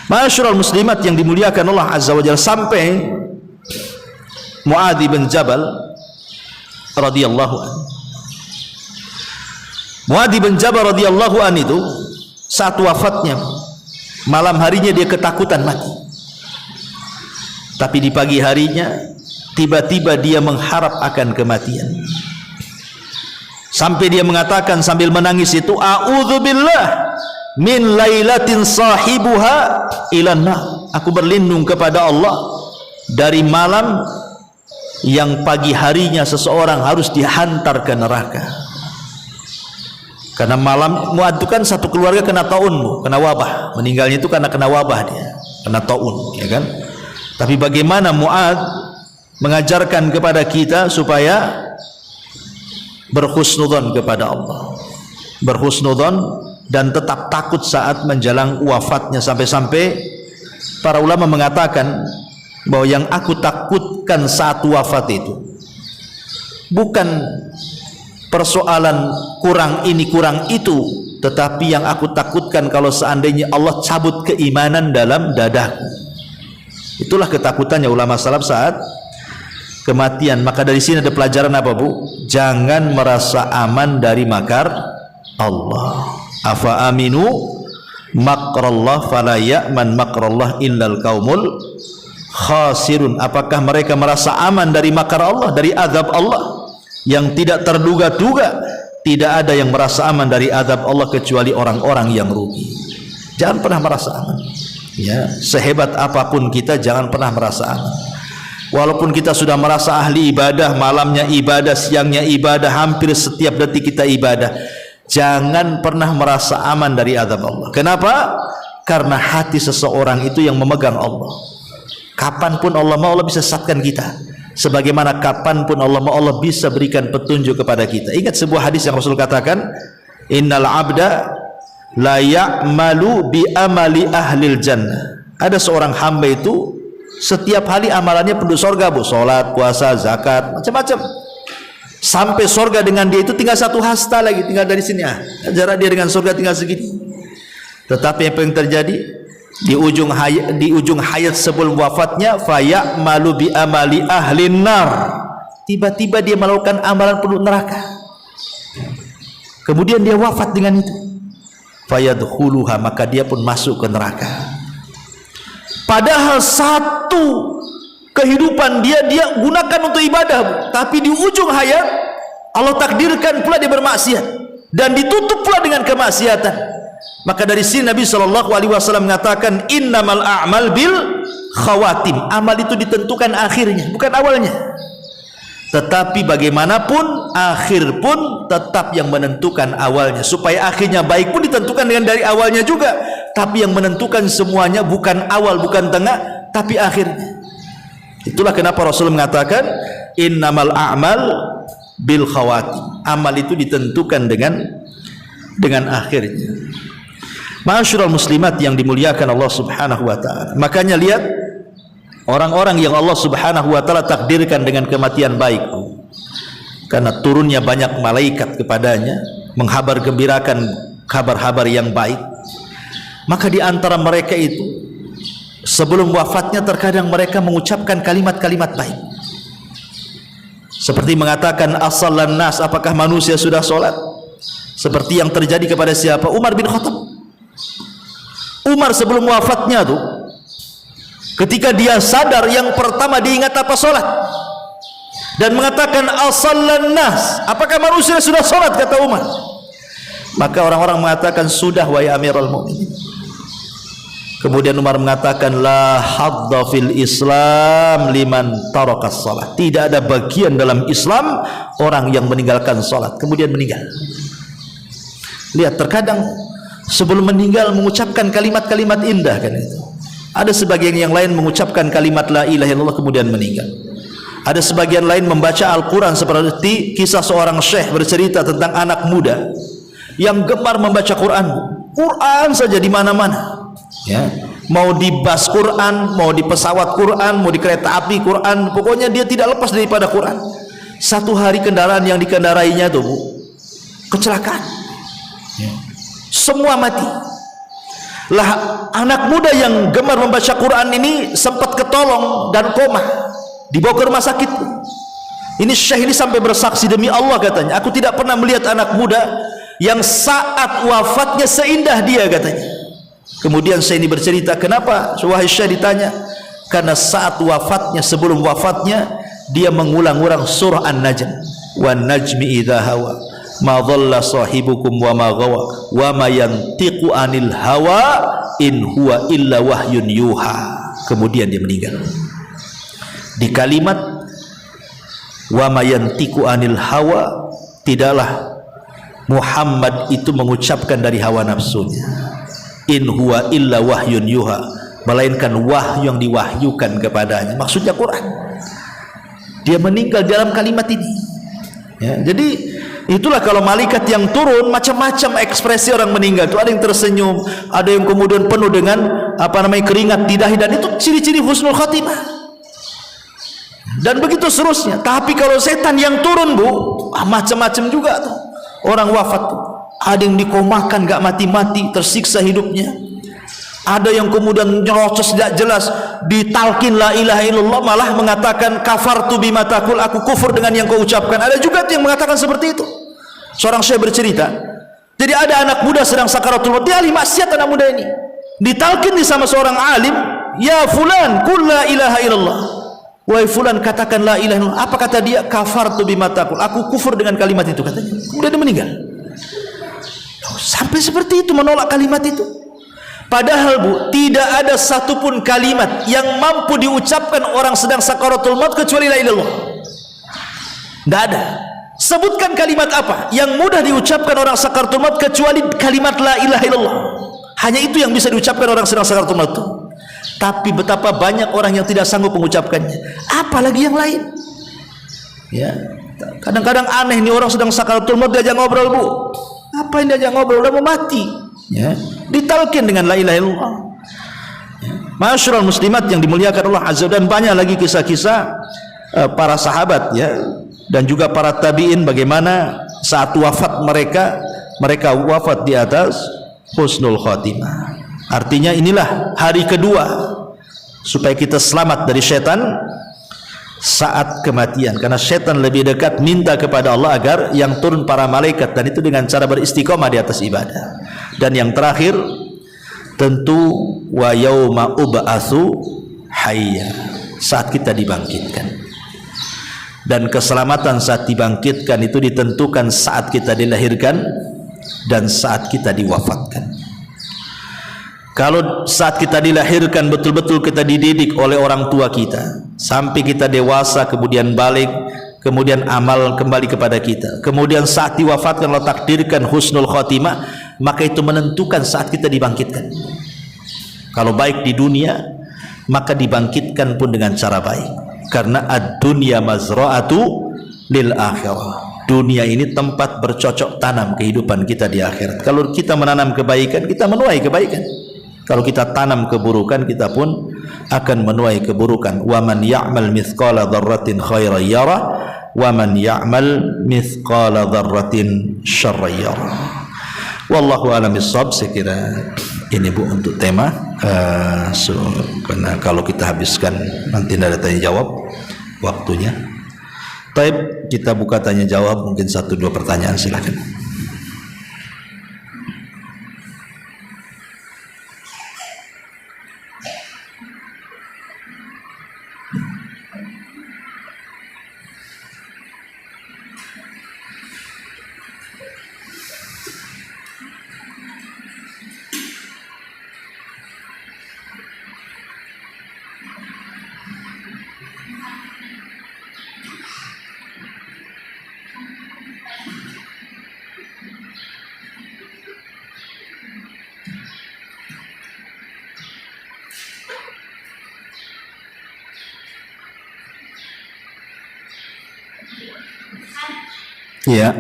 Ma'asyiral muslimat yang dimuliakan Allah azza wa jalla, sampai Muadz bin Jabal radhiyallahu anhu. Muadz bin Jabal radhiyallahu anhu itu saat wafatnya, malam harinya dia ketakutan mati, tapi di pagi harinya tiba-tiba dia mengharap akan kematian, sampai dia mengatakan sambil menangis itu, a'udzubillah min lailatin sahibuha ilan nar, aku berlindung kepada Allah dari malam yang pagi harinya seseorang harus dihantar ke neraka. Karena malam, Muadz itu kan satu keluarga kena taun, kena wabah, meninggalnya itu karena kena wabah, dia kena taun, ya kan. Tapi bagaimana Muadz mengajarkan kepada kita supaya berhusnudzon kepada Allah, berhusnudzon dan tetap takut saat menjelang wafatnya, sampai-sampai para ulama mengatakan bahwa yang aku takutkan saat wafat itu bukan persoalan kurang ini kurang itu, tetapi yang aku takutkan kalau seandainya Allah cabut keimanan dalam dadaku. Itulah ketakutannya ulama salaf saat kematian. Maka dari sini ada pelajaran apa, Bu? Jangan merasa aman dari makar Allah. Afa aminu makrallah fala ya'man makrallah illal qaumul khasirun. Apakah mereka merasa aman dari makar Allah, dari azab Allah yang tidak terduga-duga? Tidak ada yang merasa aman dari azab Allah kecuali orang-orang yang rugi. Jangan pernah merasa aman, ya, sehebat apapun kita jangan pernah merasa aman. Walaupun kita sudah merasa ahli ibadah, malamnya ibadah, siangnya ibadah, hampir setiap detik kita ibadah, jangan pernah merasa aman dari azab Allah. Kenapa? Karena hati seseorang itu yang memegang Allah. Kapanpun Allah mau, Allah bisa sesatkan kita, sebagaimana kapanpun Allah mau, Allah bisa berikan petunjuk kepada kita. Ingat sebuah hadis yang Rasul katakan, innal abda la ya'malu bi amali ahlil jannah. Ada seorang hamba itu setiap hari amalannya penduduk surga, Bu, sholat, puasa, zakat, macam-macam, sampai surga dengan dia itu tinggal satu hasta lagi, tinggal dari sini, jarak dia dengan surga tinggal segini. Tetapi apa yang terjadi di ujung hayat sebelum wafatnya, faya'malu bi amali ahlin nar, tiba-tiba dia melakukan amalan penduduk neraka, kemudian dia wafat dengan itu, fayadkhuluha, maka dia pun masuk ke neraka. Padahal satu kehidupan dia gunakan untuk ibadah, tapi di ujung hayat Allah takdirkan pula dia bermaksiat dan ditutup pula dengan kemaksiatan. Maka dari sini Nabi SAW mengatakan, innamal a'mal bil khawatim. Amal itu ditentukan akhirnya, bukan awalnya. Tetapi bagaimanapun akhir pun tetap yang menentukan awalnya. Supaya akhirnya baik pun ditentukan dengan dari awalnya juga. Tapi yang menentukan semuanya bukan awal, bukan tengah, tapi akhirnya. Itulah kenapa Rasul mengatakan innamal a'mal bil khawatim. Amal itu ditentukan dengan akhirnya. Ma'asyiral muslimat yang dimuliakan Allah Subhanahu wa taala. Makanya lihat orang-orang yang Allah Subhanahu wa taala takdirkan dengan kematian baik, karena turunnya banyak malaikat kepadanya menghabar gembirakan kabar-kabar yang baik. Maka di antara mereka itu sebelum wafatnya terkadang mereka mengucapkan kalimat-kalimat baik, seperti mengatakan as-sallan nas, apakah manusia sudah sholat? Seperti yang terjadi kepada siapa? Umar bin Khattab. Umar sebelum wafatnya tuh, ketika dia sadar, yang pertama diingat apa? Sholat. Dan mengatakan as-sallan nas, apakah manusia sudah sholat? Kata Umar. Maka orang-orang mengatakan sudah wahai Amirul Mukminin. Kemudian Umar mengatakan la hadda fil Islam liman tarakas salat. Tidak ada bagian dalam Islam orang yang meninggalkan salat kemudian meninggal. Lihat, terkadang sebelum meninggal mengucapkan kalimat-kalimat indah kan itu. Ada sebagian yang lain mengucapkan kalimat la ilaha illallah kemudian meninggal. Ada sebagian lain membaca Al-Quran, seperti kisah seorang syekh bercerita tentang anak muda yang gemar membaca Quran saja di mana-mana. Ya, mau di bas Quran, mau di pesawat Quran, mau di kereta api Quran, pokoknya dia tidak lepas daripada Quran. Satu hari kendaraan yang dikendarainya tuh kecelakaan, ya, semua mati. Lah anak muda yang gemar membaca Quran ini sempat ketolong dan koma, dibawa ke rumah sakit. Ini syekh ini sampai bersaksi, demi Allah katanya, aku tidak pernah melihat anak muda yang saat wafatnya seindah dia katanya. Kemudian saya ini bercerita, kenapa wahai syekh? Ditanya, karena saat wafatnya, sebelum wafatnya, dia mengulang-ulang surah An-Najm, wan najmi idza hawa ma dhalla sahibukum wa ma ghawa wa ma yantiqu anil hawa in huwa illa wahyun yuha. Kemudian dia meninggal. Di kalimat wa ma yantiqu anil hawa, tidaklah Muhammad itu mengucapkan dari hawa nafsunya. In huwa illa wahyun yuha, melainkan wahyu yang diwahyukan kepadanya, maksudnya Quran. Dia meninggal dalam kalimat ini, ya. Jadi itulah kalau malaikat yang turun, macam-macam ekspresi orang meninggal itu. Ada yang tersenyum, ada yang kemudian penuh dengan keringat di dahi, dan itu ciri-ciri husnul khatimah. Dan begitu seterusnya. Tapi kalau setan yang turun, Bu, macam-macam juga tuh orang wafat tuh. Ada yang dikomakan gak mati-mati, tersiksa hidupnya. Ada yang kemudian nyerocos tidak jelas, ditalkin la ilaha illallah, malah mengatakan kafartu bima taqul, aku kufur dengan yang kau ucapkan. Ada juga yang mengatakan seperti itu. Seorang syekh bercerita, jadi ada anak muda sedang sakaratul maut, dia ahli maksiat anak muda ini. Ditalkin sama seorang alim, ya fulan qul la ilaha illallah. Wahai fulan, katakan la ilaha illallah. Apa kata dia? Kafartu bima taqul, aku kufur dengan kalimat itu katanya. Kemudian dia meninggal. Sampai seperti itu menolak kalimat itu. Padahal, Bu, tidak ada satupun kalimat yang mampu diucapkan orang sedang sakaratul maut kecuali la ilaha illallah. Tidak ada. Sebutkan kalimat apa yang mudah diucapkan orang sakaratul maut kecuali kalimat la ilaha illallah. Hanya itu yang bisa diucapkan orang sedang sakaratul maut. Tapi betapa banyak orang yang tidak sanggup mengucapkannya, apalagi yang lain. Ya, kadang-kadang aneh nih, orang sedang sakaratul maut diajak ngobrol, Bu. Apa yang diajak ngobrol? Udah mau mati, ya. Ditalkin dengan la ilaha illallah, ya. Ma'asyiral muslimat yang dimuliakan Allah azza, dan banyak lagi kisah-kisah para sahabat, ya, dan juga para tabi'in, bagaimana saat wafat mereka wafat di atas husnul khatimah. Artinya inilah hari kedua supaya kita selamat dari setan saat kematian, karena setan lebih dekat minta kepada Allah agar yang turun para malaikat, dan itu dengan cara beristiqomah di atas ibadah. Dan yang terakhir tentu wa yauma ub'atsu hayya, saat kita dibangkitkan. Dan keselamatan saat dibangkitkan itu ditentukan saat kita dilahirkan dan saat kita diwafatkan. Kalau saat kita dilahirkan betul-betul kita dididik oleh orang tua kita sampai kita dewasa, kemudian balik, kemudian amal kembali kepada kita, kemudian saat diwafatkan Allah takdirkan husnul khotimah, maka itu menentukan saat kita dibangkitkan. Kalau baik di dunia, maka dibangkitkan pun dengan cara baik, karena ad-dunya mazra'atu lil akhirah. Dunia ini tempat bercocok tanam kehidupan kita di akhirat. Kalau kita menanam kebaikan, kita menuai kebaikan. Kalau kita tanam keburukan, kita pun akan menuai keburukan. Wa man ya'mal mithqala dzarratin khairan yarah wa man ya'mal mithqala dzarratin syarran yarah. Wallahu a'lam bissawab. Saya kira ini Bu untuk tema. Karena kalau kita habiskan nanti ada tanya jawab waktunya. Baik, kita buka tanya jawab, mungkin 1-2 pertanyaan, silakan. Ya.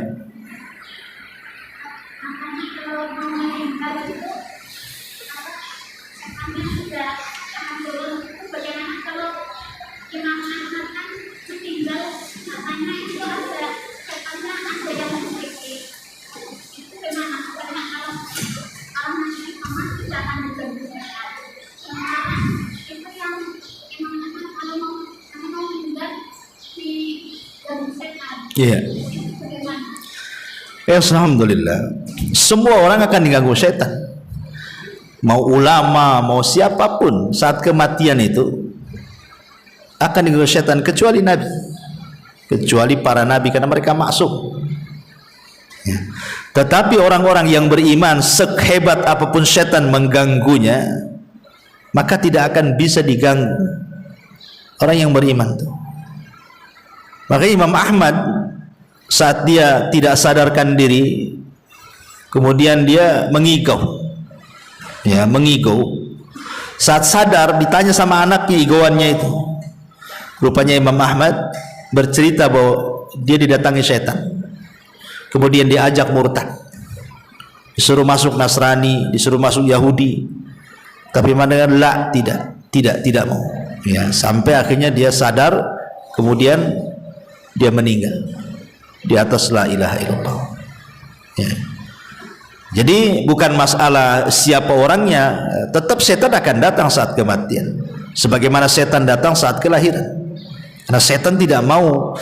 Iya. Ya, alhamdulillah. Semua orang akan diganggu setan. Mau ulama, mau siapapun, saat kematian itu akan diganggu setan, kecuali nabi. Kecuali para nabi, karena mereka maksum. Ya. Tetapi orang-orang yang beriman, sehebat apapun setan mengganggunya, maka tidak akan bisa diganggu orang yang beriman tuh. Maka Imam Ahmad saat dia tidak sadarkan diri, kemudian dia mengigau, ya mengigau. Saat sadar ditanya sama anaknya igauannya itu, rupanya Imam Ahmad bercerita bahwa dia didatangi setan, kemudian diajak murtad, disuruh masuk Nasrani, disuruh masuk Yahudi, tapi mana lah tidak mau, ya sampai akhirnya dia sadar, kemudian dia meninggal di atas la ilaha illallah. Ya. Jadi bukan masalah siapa orangnya, tetap setan akan datang saat kematian, sebagaimana setan datang saat kelahiran. Karena setan tidak mau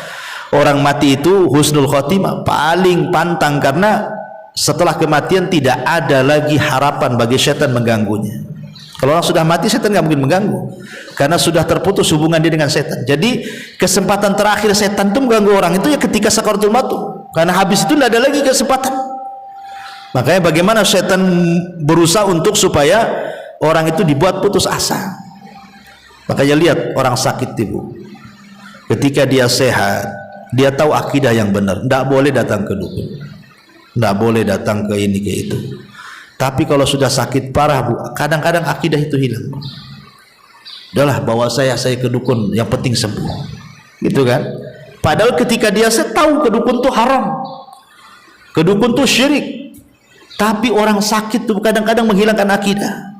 orang mati itu husnul khotimah, paling pantang, karena setelah kematian tidak ada lagi harapan bagi setan mengganggunya. Kalau orang sudah mati, setan nggak mungkin mengganggu, karena sudah terputus hubungan dia dengan setan. Jadi kesempatan terakhir setan itu mengganggu orang itu ya ketika sakaratul maut, karena habis itu tidak ada lagi kesempatan. Makanya bagaimana setan berusaha untuk supaya orang itu dibuat putus asa. Makanya lihat orang sakit ibu, ketika dia sehat, dia tahu akidah yang benar, tidak boleh datang ke dukun, tidak boleh datang ke ini ke itu. Tapi kalau sudah sakit parah Bu, kadang-kadang akidah itu hilang. Udahlah, bawa saya ke dukun, yang penting sembuh, gitu kan? Padahal ketika dia tahu ke dukun itu haram, ke dukun itu syirik. Tapi orang sakit tuh kadang-kadang menghilangkan akidah.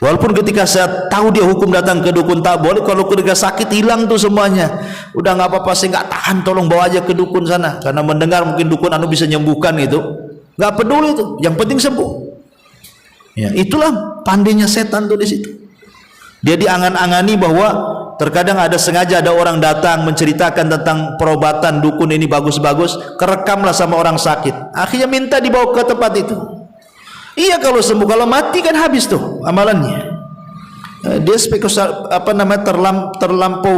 Walaupun ketika saya tahu dia hukum datang ke dukun tak boleh, kalau ketika sakit hilang tuh semuanya. Udah nggak apa-apa, saya nggak tahan, tolong bawa aja ke dukun sana, karena mendengar mungkin dukun anu bisa menyembuhkan itu. Nggak peduli itu, yang penting sembuh. Ya, itulah pandainya setan tuh di situ. Dia diangan-angani bahwa terkadang sengaja ada orang datang menceritakan tentang perobatan dukun ini bagus-bagus, kerekamlah sama orang sakit. Akhirnya minta dibawa ke tempat itu. Iya, kalau sembuh, kalau mati kan habis tuh amalannya. Dia terlampau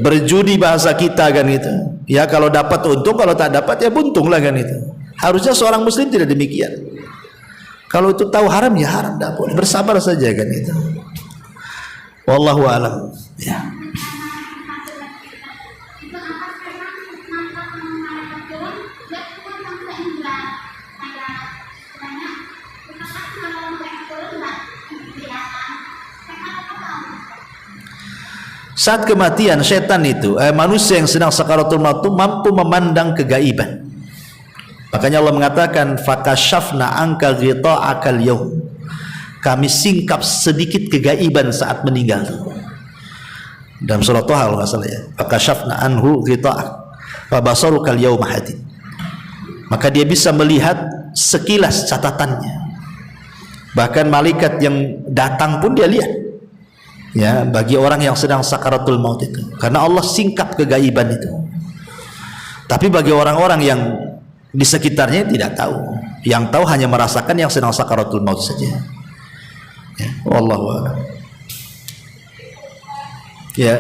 berjudi bahasa kita kan itu. Ya kalau dapat untung, kalau tak dapat ya buntung lah kan itu. Harusnya seorang muslim tidak demikian. Kalau itu tahu haram ya haram, tidak boleh, bersabar saja kan itu. Wallahu a'lam. Ya. Saat kematian setan itu, manusia yang sedang sakaratul maut itu mampu memandang kegaiban. Makanya Allah mengatakan fakashafna anka ghita'akal yaum. Kami singkap sedikit kegaiban saat meninggal. Dalam surah Thaha kalau enggak salah ya. Fakashafna anhu ghita'ak fa basarukal yauma hadid. Maka dia bisa melihat sekilas catatannya. Bahkan malaikat yang datang pun dia lihat. Ya, bagi orang yang sedang sakaratul maut itu, karena Allah singkap kegaiban itu. Tapi bagi orang-orang yang di sekitarnya tidak tahu, yang tahu hanya merasakan yang sedang sakaratul maut saja. Ya, wallahu a'lam. Ya.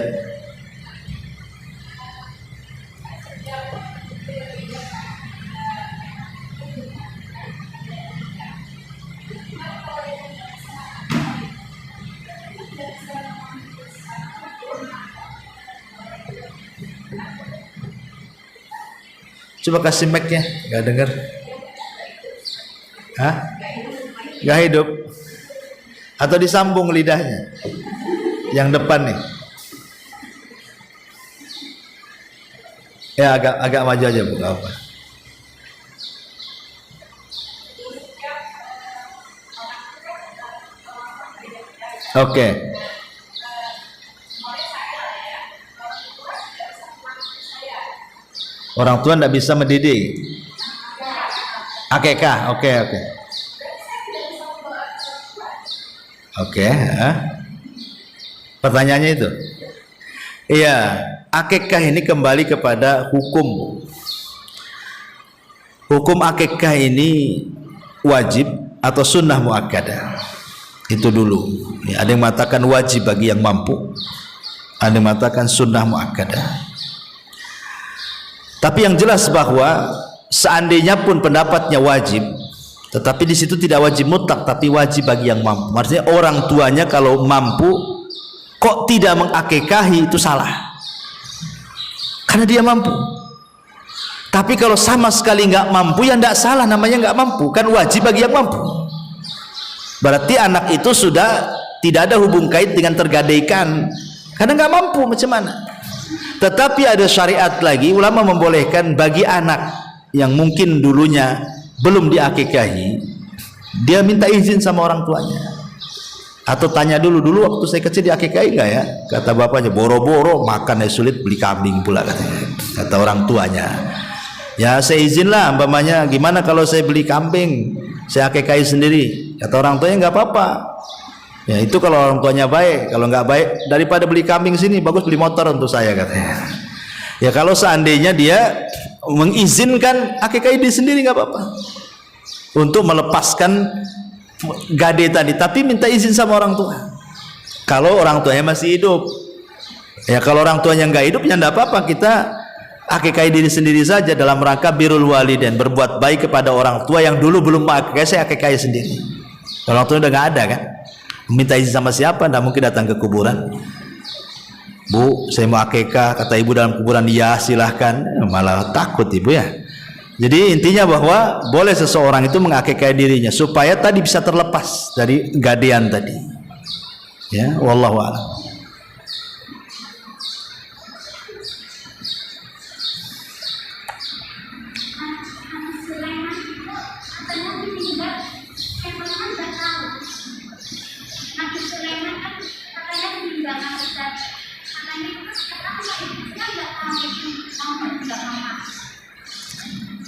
Coba kasih mic-nya, nggak dengar. Hah? Nggak hidup? Atau disambung lidahnya? Yang depan nih. Ya agak maju aja Bu, apa? Oke. Orang tua tidak bisa mendidik. Akikah, oke. Pertanyaannya itu. Iya, akikah ini kembali kepada hukum. Hukum akikah ini wajib atau sunnah muakkadah. Itu dulu. Ya, ada yang mengatakan wajib bagi yang mampu, ada yang mengatakan sunnah muakkadah. Tapi yang jelas bahwa seandainya pun pendapatnya wajib, tetapi di situ tidak wajib mutlak, tapi wajib bagi yang mampu. Maksudnya orang tuanya kalau mampu kok tidak mengakikahi, itu salah, karena dia mampu. Tapi kalau sama sekali nggak mampu, ya nggak salah, namanya nggak mampu, kan wajib bagi yang mampu. Berarti anak itu sudah tidak ada hubung kait dengan tergadaikan, karena nggak mampu, macam mana. Tetapi ada syariat lagi, ulama membolehkan bagi anak yang mungkin dulunya belum diakikahi, dia minta izin sama orang tuanya, atau tanya dulu waktu saya kecil diakikahi nggak ya? Kata bapaknya, boro-boro makan sulit, beli kambing pula katanya. Kata orang tuanya, ya saya izin lah, umpamanya gimana kalau saya beli kambing, saya akikahi sendiri. Kata orang tuanya, nggak apa-apa. Ya itu kalau orang tuanya baik. Kalau nggak baik, daripada beli kambing sini, bagus beli motor untuk saya katanya. Ya kalau seandainya dia mengizinkan akikah dia sendiri, nggak apa-apa, untuk melepaskan gade tadi, tapi minta izin sama orang tua. Kalau orang tuanya masih hidup, ya kalau orang tuanya nggak hidup, ya nggak apa-apa, kita akikah diri sendiri saja dalam rangka birrul walidain, berbuat baik kepada orang tua yang dulu belum akikah, saya akikah sendiri. Kalau orang tua udah nggak ada kan, minta izin sama siapa? Nggak mungkin datang ke kuburan. Bu, saya mau akikah, kata ibu dalam kuburan, ya silahkan. Malah takut ibu ya. Jadi intinya bahwa boleh seseorang itu mengakikah dirinya supaya tadi bisa terlepas dari gadean tadi. Ya, wallahu a'lam.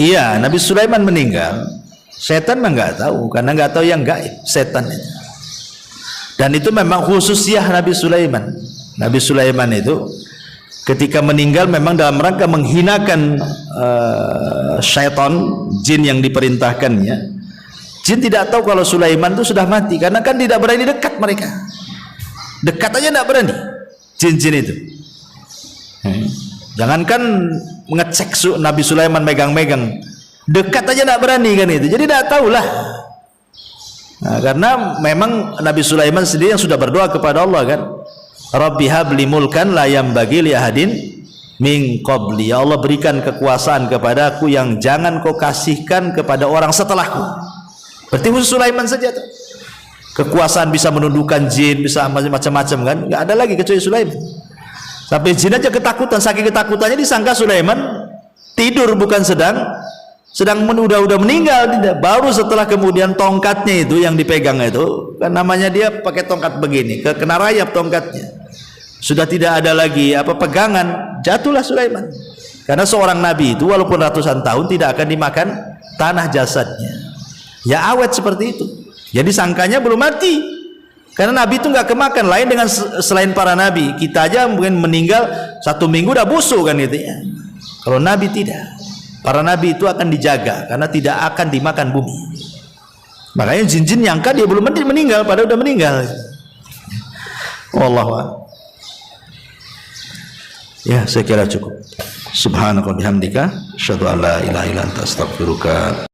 Iya, Nabi Sulaiman meninggal, setan mah nggak tahu, karena nggak tahu yang gaib, setan itu. Dan itu memang khususnya Nabi Sulaiman. Nabi Sulaiman itu ketika meninggal memang dalam rangka menghinakan syaitan, jin yang diperintahkannya. Jin tidak tahu kalau Sulaiman itu sudah mati, karena kan tidak berani dekat mereka. Dekat aja tidak berani jin-jin itu. Jangankan ngecek Nabi Sulaiman megang-megang, dekat aja tidak berani kan itu. Jadi tidak tahulah. Nah, karena memang Nabi Sulaiman sendiri yang sudah berdoa kepada Allah kan, Rabbi habli mulkan la yambagi li ahadin min qabli. Ya Allah, berikan kekuasaan kepadaku yang jangan kau kasihkan kepada orang setelahku. Berarti khusus Sulaiman saja tuh. Kekuasaan bisa menundukkan jin, bisa macam-macam kan, nggak ada lagi kecuali Sulaiman. Sampai jin aja ketakutan, saking ketakutannya disangka Sulaiman tidur bukan sedang udah meninggal. Baru setelah kemudian tongkatnya itu yang dipegang itu kan, namanya dia pakai tongkat begini, kena rayap tongkatnya, sudah tidak ada lagi pegangan, jatuhlah Sulaiman. Karena seorang nabi itu walaupun ratusan tahun tidak akan dimakan tanah jasadnya, ya awet seperti itu. Jadi sangkanya belum mati, karena nabi itu nggak kemakan. Lain dengan selain para nabi, kita aja mungkin meninggal 1 minggu udah busuk kan gitu ya. Kalau nabi tidak. Para nabi itu akan dijaga karena tidak akan dimakan bumi. Makanya jin-jin nyangka dia belum meninggal, padahal udah meninggal. Wallahu a'lam. Ya, saya kira cukup. Subhanaka bihamdika, asyhadu an la ilaha illa anta astaghfiruka